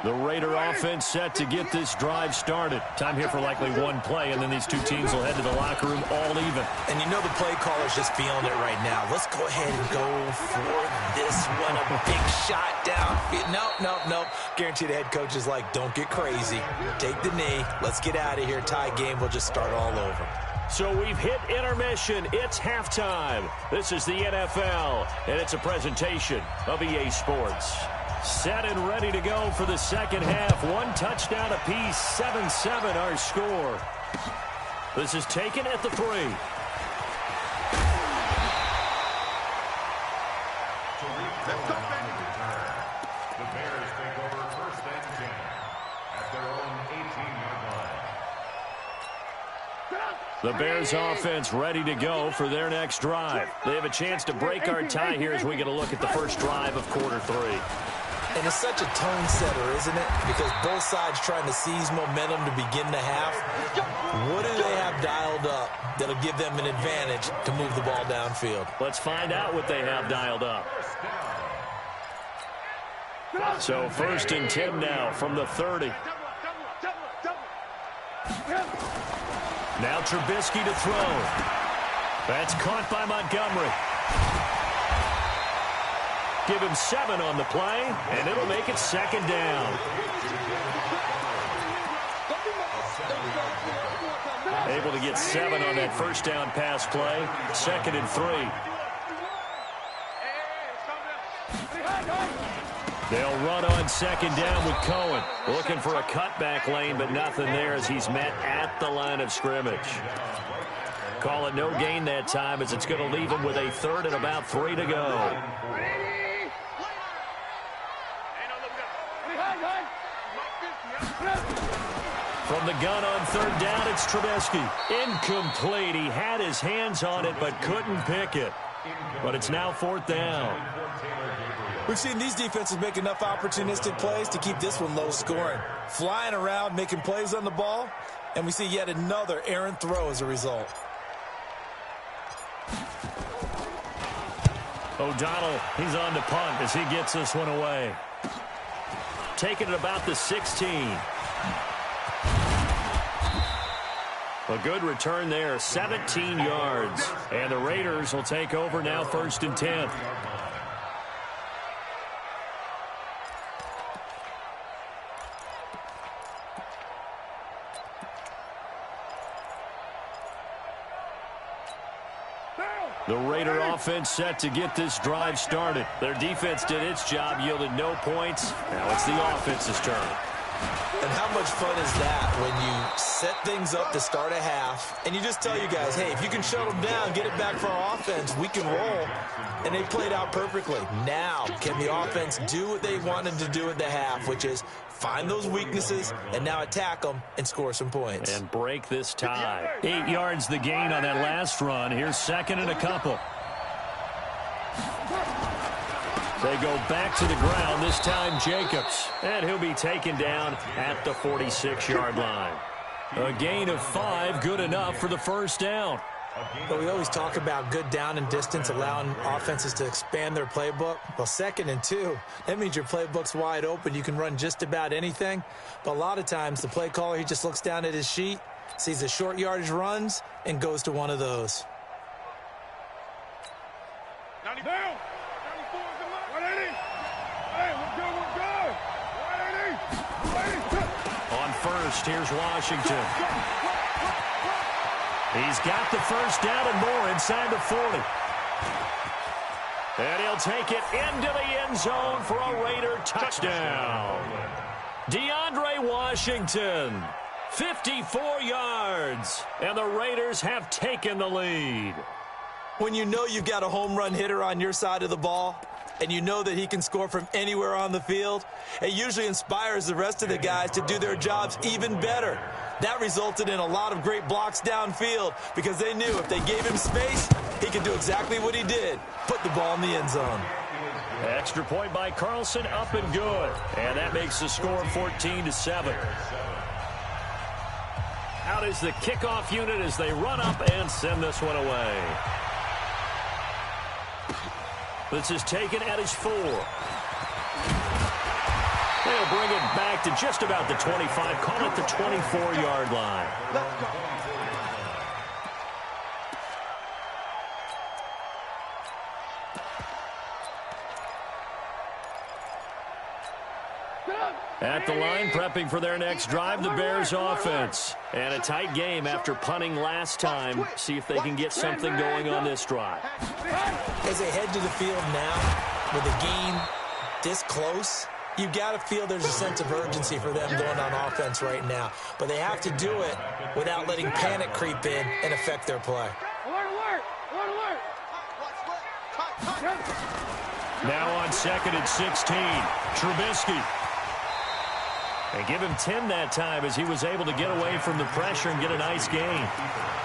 The Raider offense set to get this drive started. Time here for likely one play, and then these two teams will head to the locker room all even. And you know the play caller's just feeling it right now. Let's go ahead and go for this one. A big shot down. Nope. Guarantee the head coach is like, don't get crazy. Take the knee. Let's get out of here. Tie game. We'll just start all over. So we've hit intermission. It's halftime. This is the NFL, and it's a presentation of EA Sports. Set and ready to go for the second half. 1 touchdown apiece, 7-7 our score. This is taken at the 3. The Bears take over 1st and 10 at their own 18-yard line. The Bears offense ready to go for their next drive. They have a chance to break our tie here as we get a look at the first drive of quarter 3. And it's such a tone setter, isn't it? Because both sides trying to seize momentum to begin the half. What do they have dialed up that'll give them an advantage to move the ball downfield? Let's find out what they have dialed up. So 1st and 10 now from the 30. Now Trubisky to throw. That's caught by Montgomery. Give him 7 on the play, and it'll make it 2nd down. Able to get 7 on that first down pass play. 2nd and 3. They'll run on 2nd down with Cohen. Looking for a cutback lane, but nothing there as he's met at the line of scrimmage. Call it no gain that time as it's going to leave him with a 3rd and about 3 to go. From the gun on 3rd down, it's Trubisky. Incomplete. He had his hands on it but couldn't pick it. But it's now 4th down. We've seen these defenses make enough opportunistic plays to keep this one low scoring. Flying around, making plays on the ball, and we see yet another errant throw as a result. O'Donnell, he's on to punt as he gets this one away. Taking it about the 16. A good return there, 17 yards. And the Raiders will take over now 1st and 10. The Raider offense set to get this drive started. Their defense did its job, yielded no points. Now it's the offense's turn. And how much fun is that when you set things up to start a half, and you just tell you guys, hey, if you can shut them down, get it back for our offense, we can roll. And they played out perfectly. Now, can the offense do what they wanted to do at the half, which is find those weaknesses and now attack them and score some points. And break this tie. 8 yards the gain on that last run. Here's 2nd and a couple. They go back to the ground, this time Jacobs. And he'll be taken down at the 46-yard line. A gain of 5, good enough for the 1st down. But we always talk about good down and distance, allowing offenses to expand their playbook. Well, 2nd and 2, that means your playbook's wide open. You can run just about anything. But a lot of times, the play caller, he just looks down at his sheet, sees the short yardage runs, and goes to one of those. 90 down. 94 is the mark. 180. Hey, we're good. 180. On 1st, here's Washington. He's got the 1st down and more inside the 40. And he'll take it into the end zone for a Raider touchdown. DeAndre Washington, 54 yards, and the Raiders have taken the lead. When you know you've got a home run hitter on your side of the ball, and you know that he can score from anywhere on the field, it usually inspires the rest of the guys to do their jobs even better. That resulted in a lot of great blocks downfield because they knew if they gave him space, he could do exactly what he did, put the ball in the end zone. Extra point by Carlson, up and good. And that makes the score 14-7. Out is the kickoff unit as they run up and send this one away. This is taken at his 4. They'll bring it back to just about the 25, call it the 24-yard line. Let's go. At the line, prepping for their next drive, the Bears offense. And a tight game after punting last time. See if they can get something going on this drive. As they head to the field now, with the game this close, you've got to feel there's a sense of urgency for them going on offense right now. But they have to do it without letting panic creep in and affect their play. Now on 2nd and 16, Trubisky. And give him 10 that time as he was able to get away from the pressure and get a nice gain.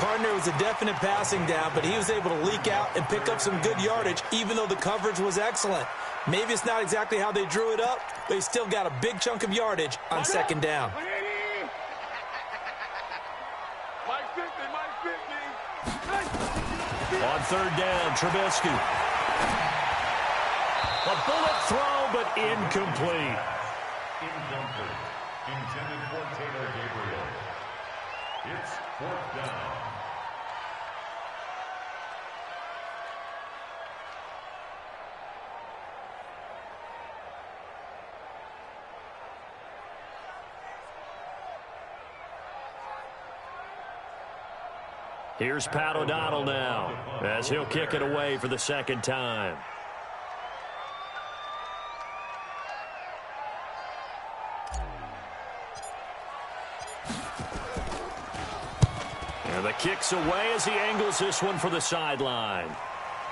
Partner was a definite passing down, but he was able to leak out and pick up some good yardage, even though the coverage was excellent. Maybe it's not exactly how they drew it up, but he still got a big chunk of yardage on 2nd down. On 3rd down, Trubisky. A bullet throw, but incomplete. Incomplete. Intended for Taylor Gabriel. It's 4th down. Here's Pat O'Donnell now as he'll kick it away for the second time. And the kick's away as he angles this one for the sideline.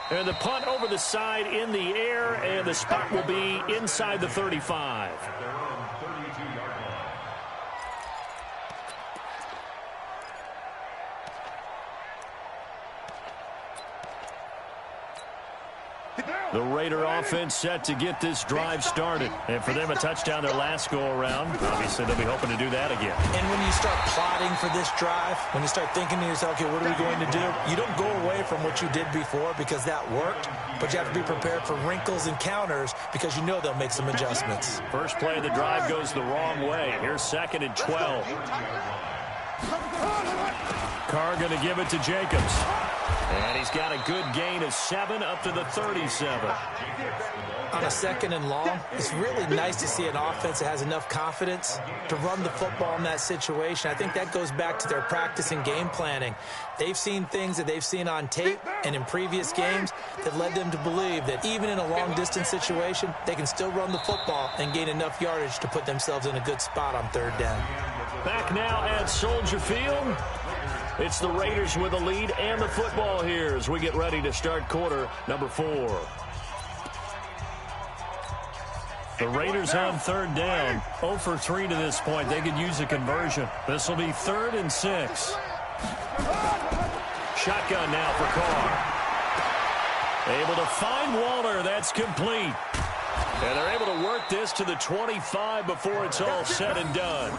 And the punt over the side in the air, and the spot will be inside the 35. At their own 32-yard line. The Raider offense set to get this drive started. And for them, a touchdown their last go-around. Obviously, they'll be hoping to do that again. And when you start plotting for this drive, when you start thinking to yourself, okay, what are we going to do? You don't go away from what you did before because that worked, but you have to be prepared for wrinkles and counters because you know they'll make some adjustments. First play of the drive goes the wrong way. Here's 2nd and 12. Carr going to give it to Jacobs. And he's got a good gain of 7 up to the 37. On a 2nd and long, it's really nice to see an offense that has enough confidence to run the football in that situation. I think that goes back to their practice and game planning. They've seen things that they've seen on tape and in previous games that led them to believe that even in a long-distance situation, they can still run the football and gain enough yardage to put themselves in a good spot on 3rd down. Back now at Soldier Field. It's the Raiders with a lead and the football here as we get ready to start quarter number 4. The Raiders on 3rd down. 0 for 3 to this point. They could use a conversion. This will be 3rd and 6. Shotgun now for Carr. Able to find Waller. That's complete. And they're able to work this to the 25 before it's all said and done.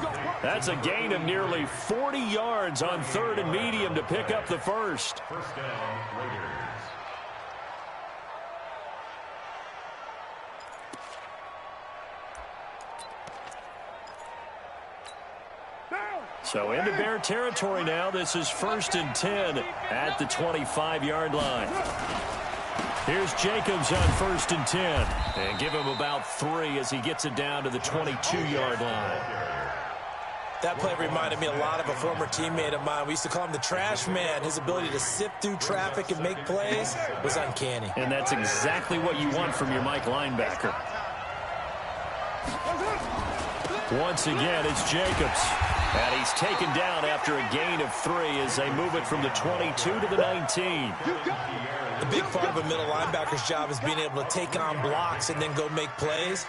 That's a gain of nearly 40 yards on 3rd and medium to pick up the first. First down, Raiders. So into Bear territory now. This is 1st and 10 at the 25-yard line. Here's Jacobs on 1st and 10. And give him about 3 as he gets it down to the 22-yard line. That play reminded me a lot of a former teammate of mine. We used to call him the trash man. His ability to sift through traffic and make plays was uncanny. And that's exactly what you want from your Mike linebacker. Once again, it's Jacobs. And he's taken down after a gain of 3 as they move it from the 22 to the 19. The big part of a middle linebacker's job is being able to take on blocks and then go make plays.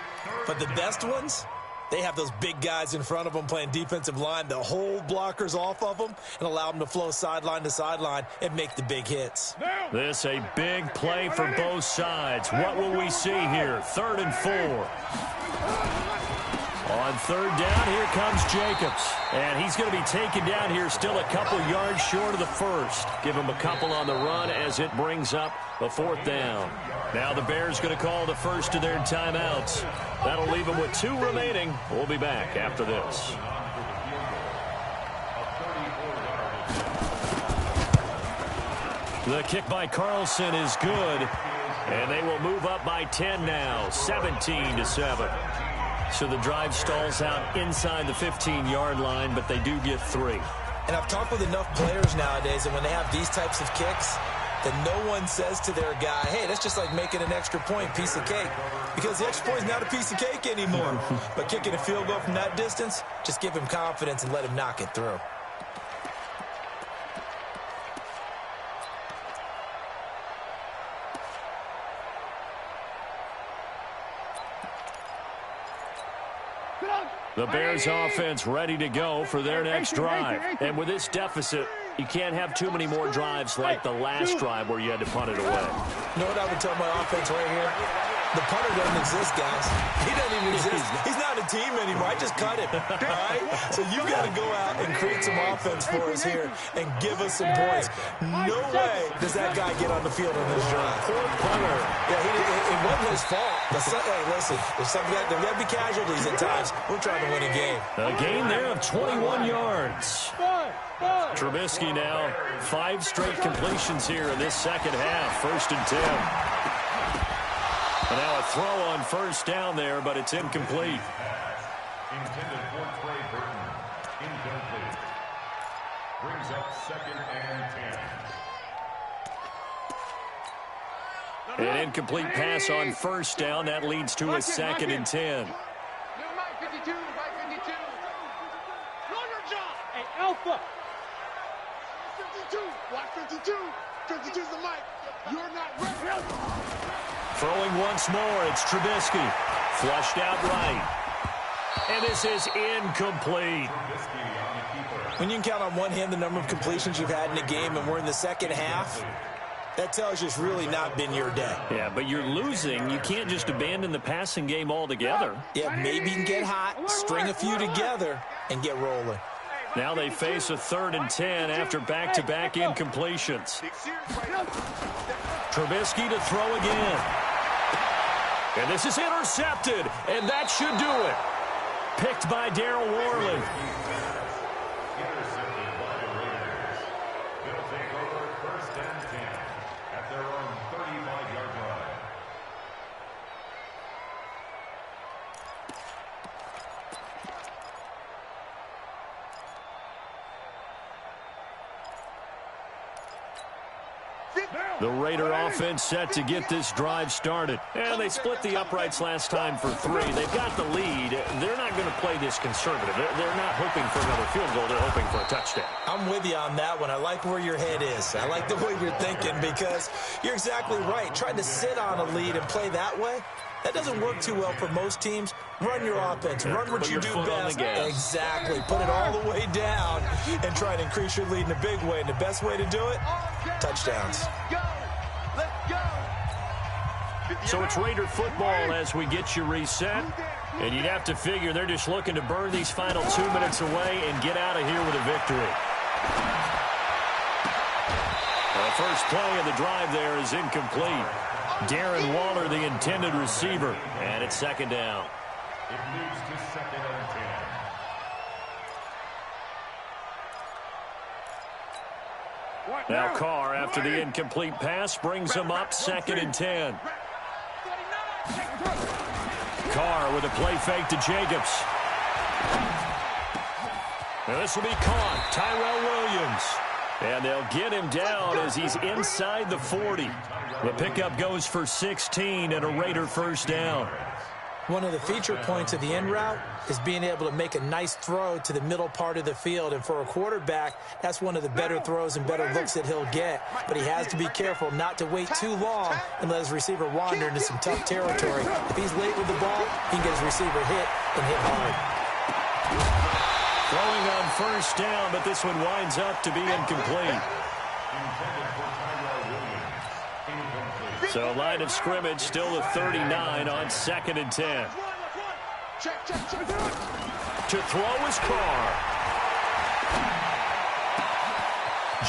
But the best ones, they have those big guys in front of them playing defensive line to hold blockers off of them and allow them to flow sideline to sideline and make the big hits. This a big play for both sides. What will we see here? 3rd and 4. On 3rd down, here comes Jacobs. And he's going to be taken down here still a couple yards short of the first. Give him a couple on the run as it brings up the 4th down. Now the Bears going to call the first of their timeouts. That'll leave them with 2 remaining. We'll be back after this. The kick by Carlson is good. And they will move up by 10 now, 17-7. So the drive stalls out inside the 15-yard line, but they do get 3. And I've talked with enough players nowadays, and when they have these types of kicks, that no one says to their guy, hey, that's just like making an extra point, piece of cake. Because the extra point is not a piece of cake anymore. But kicking a field goal from that distance, just give him confidence and let him knock it through. The Bears offense ready to go for their next drive. And with this deficit, you can't have too many more drives like the last drive where you had to punt it away. You know what I would tell my offense right here? The punter doesn't exist, guys. He doesn't even exist. He's not a team anymore. I just cut him. All right? So you've got to go out and create some offense for us here and give us some points. No way does that guy get on the field on this drive. Poor punter. Yeah, it wasn't his fault. Hey, listen, there's got to be casualties at times. We're trying to win a game. A gain there of 21 yards. Trubisky now 5 straight completions here in this second half. 1st and 10. And now a throw on 1st down there, but it's incomplete. Intended for Trey Burton. Incomplete. Brings up 2nd and 10. An incomplete pass on 1st down. That leads to a 2nd and 10. Hey, Alpha. 52. Watch 52. 52's the mic. You're not ready. Throwing once more, it's Trubisky. Flushed out right. And this is incomplete. When you can count on one hand the number of completions you've had in a game and we're in the second half, that tells you it's really not been your day. Yeah, but you're losing. You can't just abandon the passing game altogether. Yeah, maybe you can get hot, string a few together, and get rolling. Now they face a 3rd and 10 after back-to-back incompletions. Trubisky to throw again. And this is intercepted, and that should do it. Picked by Darryl Worley. Intercepted by the Raiders. They'll take over 1st and 10 at their own 35-yard line. The Raider offense set to get this drive started. And they split the uprights last time for 3. They've got the lead. They're not going to play this conservative. They're not hoping for another field goal. They're hoping for a touchdown. I'm with you on that one. I like where your head is. I like the way you're thinking because you're exactly right. Trying to sit on a lead and play that way, that doesn't work too well for most teams. Run your offense. Run what you do best. Exactly. Put it all the way down and try to increase your lead in a big way. And the best way to do it, touchdowns. So it's Raider football as we get you reset. And you'd have to figure they're just looking to burn these final 2 minutes away and get out of here with a victory. The first play of the drive there is incomplete. Darren Waller, the intended receiver. And it's 2nd down. It moves to 2nd and 10. Now Carr, after the incomplete pass, brings him up 2nd and 10. Carr with a play fake to Jacobs. And this will be caught. Tyrell Williams. And they'll get him down as he's inside the 40. The pickup goes for 16 and a Raider 1st down. One of the feature points of the end route is being able to make a nice throw to the middle part of the field. And for a quarterback, that's one of the better throws and better looks that he'll get. But he has to be careful not to wait too long and let his receiver wander into some tough territory. If he's late with the ball, he can get his receiver hit and hit hard. Throwing on 1st down, but this one winds up to be incomplete. So line of scrimmage still the 39 on 2nd and 10. To throw is Carr.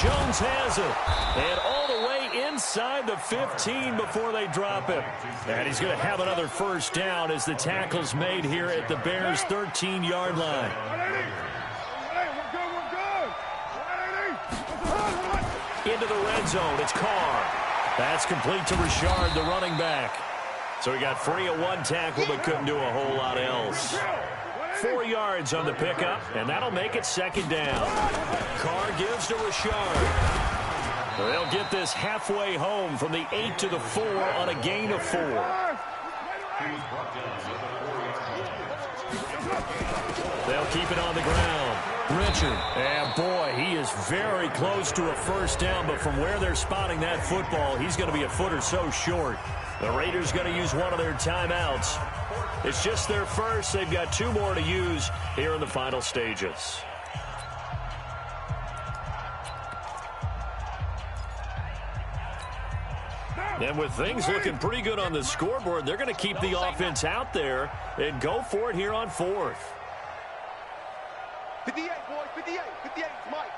Jones has it. And all the way inside the 15 before they drop him. And he's going to have another 1st down as the tackle's made here at the Bears' 13-yard line. Into the red zone. It's Carr. That's complete to Richard, the running back. So he got free of one tackle but couldn't do a whole lot else. 4 yards on the pickup, and that'll make it 2nd down. Carr gives to Richard. They'll get this halfway home from the 8 to the 4 on a gain of 4. They'll keep it on the ground. Richard, and boy, he is very close to a 1st down, but from where they're spotting that football, he's going to be a foot or so short. The Raiders going to use one of their timeouts. It's just their first. They've got 2 more to use here in the final stages. And with things looking pretty good on the scoreboard, they're going to keep the offense out there and go for it here on fourth. 58, boys, 58, 58, Mike.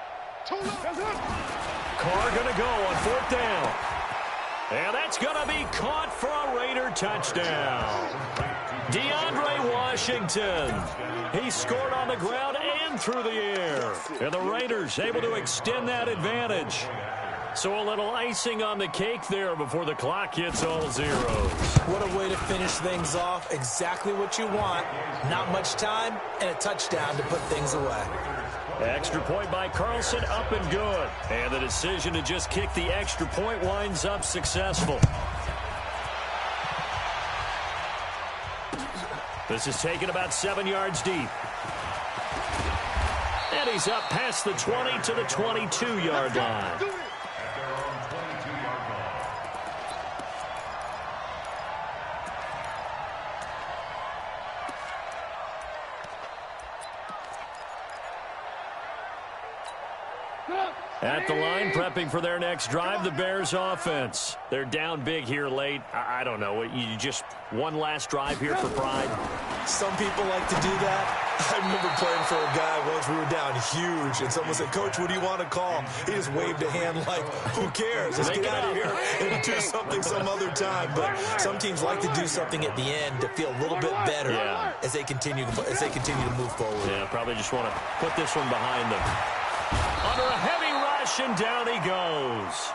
Carr going to go on fourth down. And that's going to be caught for a Raider touchdown. DeAndre Washington. He scored on the ground and through the air. And the Raiders able to extend that advantage. So a little icing on the cake there before the clock hits all zeros. What a way to finish things off. Exactly what you want. Not much time and a touchdown to put things away. Extra point by Carlson, up and good. And the decision to just kick the extra point winds up successful. This is taken about 7 yards deep. And he's up past the 20 to the 22-yard line. At the line, prepping for their next drive, the Bears offense. They're down big here late. I don't know. You just one last drive here for pride? Some people like to do that. I remember playing for a guy once. We were down huge, and someone said, "Coach, what do you want to call?" He just waved a hand like, who cares? Let's get out of here and do something some other time. But some teams like to do something at the end to feel a little bit better as they continue to move forward. Yeah, probably just want to put this one behind them. Under a heavy rush, and down he goes.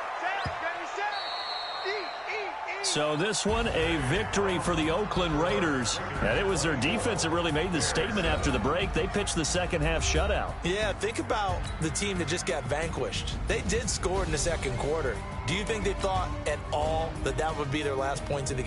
So this one, a victory for the Oakland Raiders. And it was their defense that really made the statement after the break. They pitched the second-half shutout. Yeah, think about the team that just got vanquished. They did score in the second quarter. Do you think they thought at all that that would be their last points of the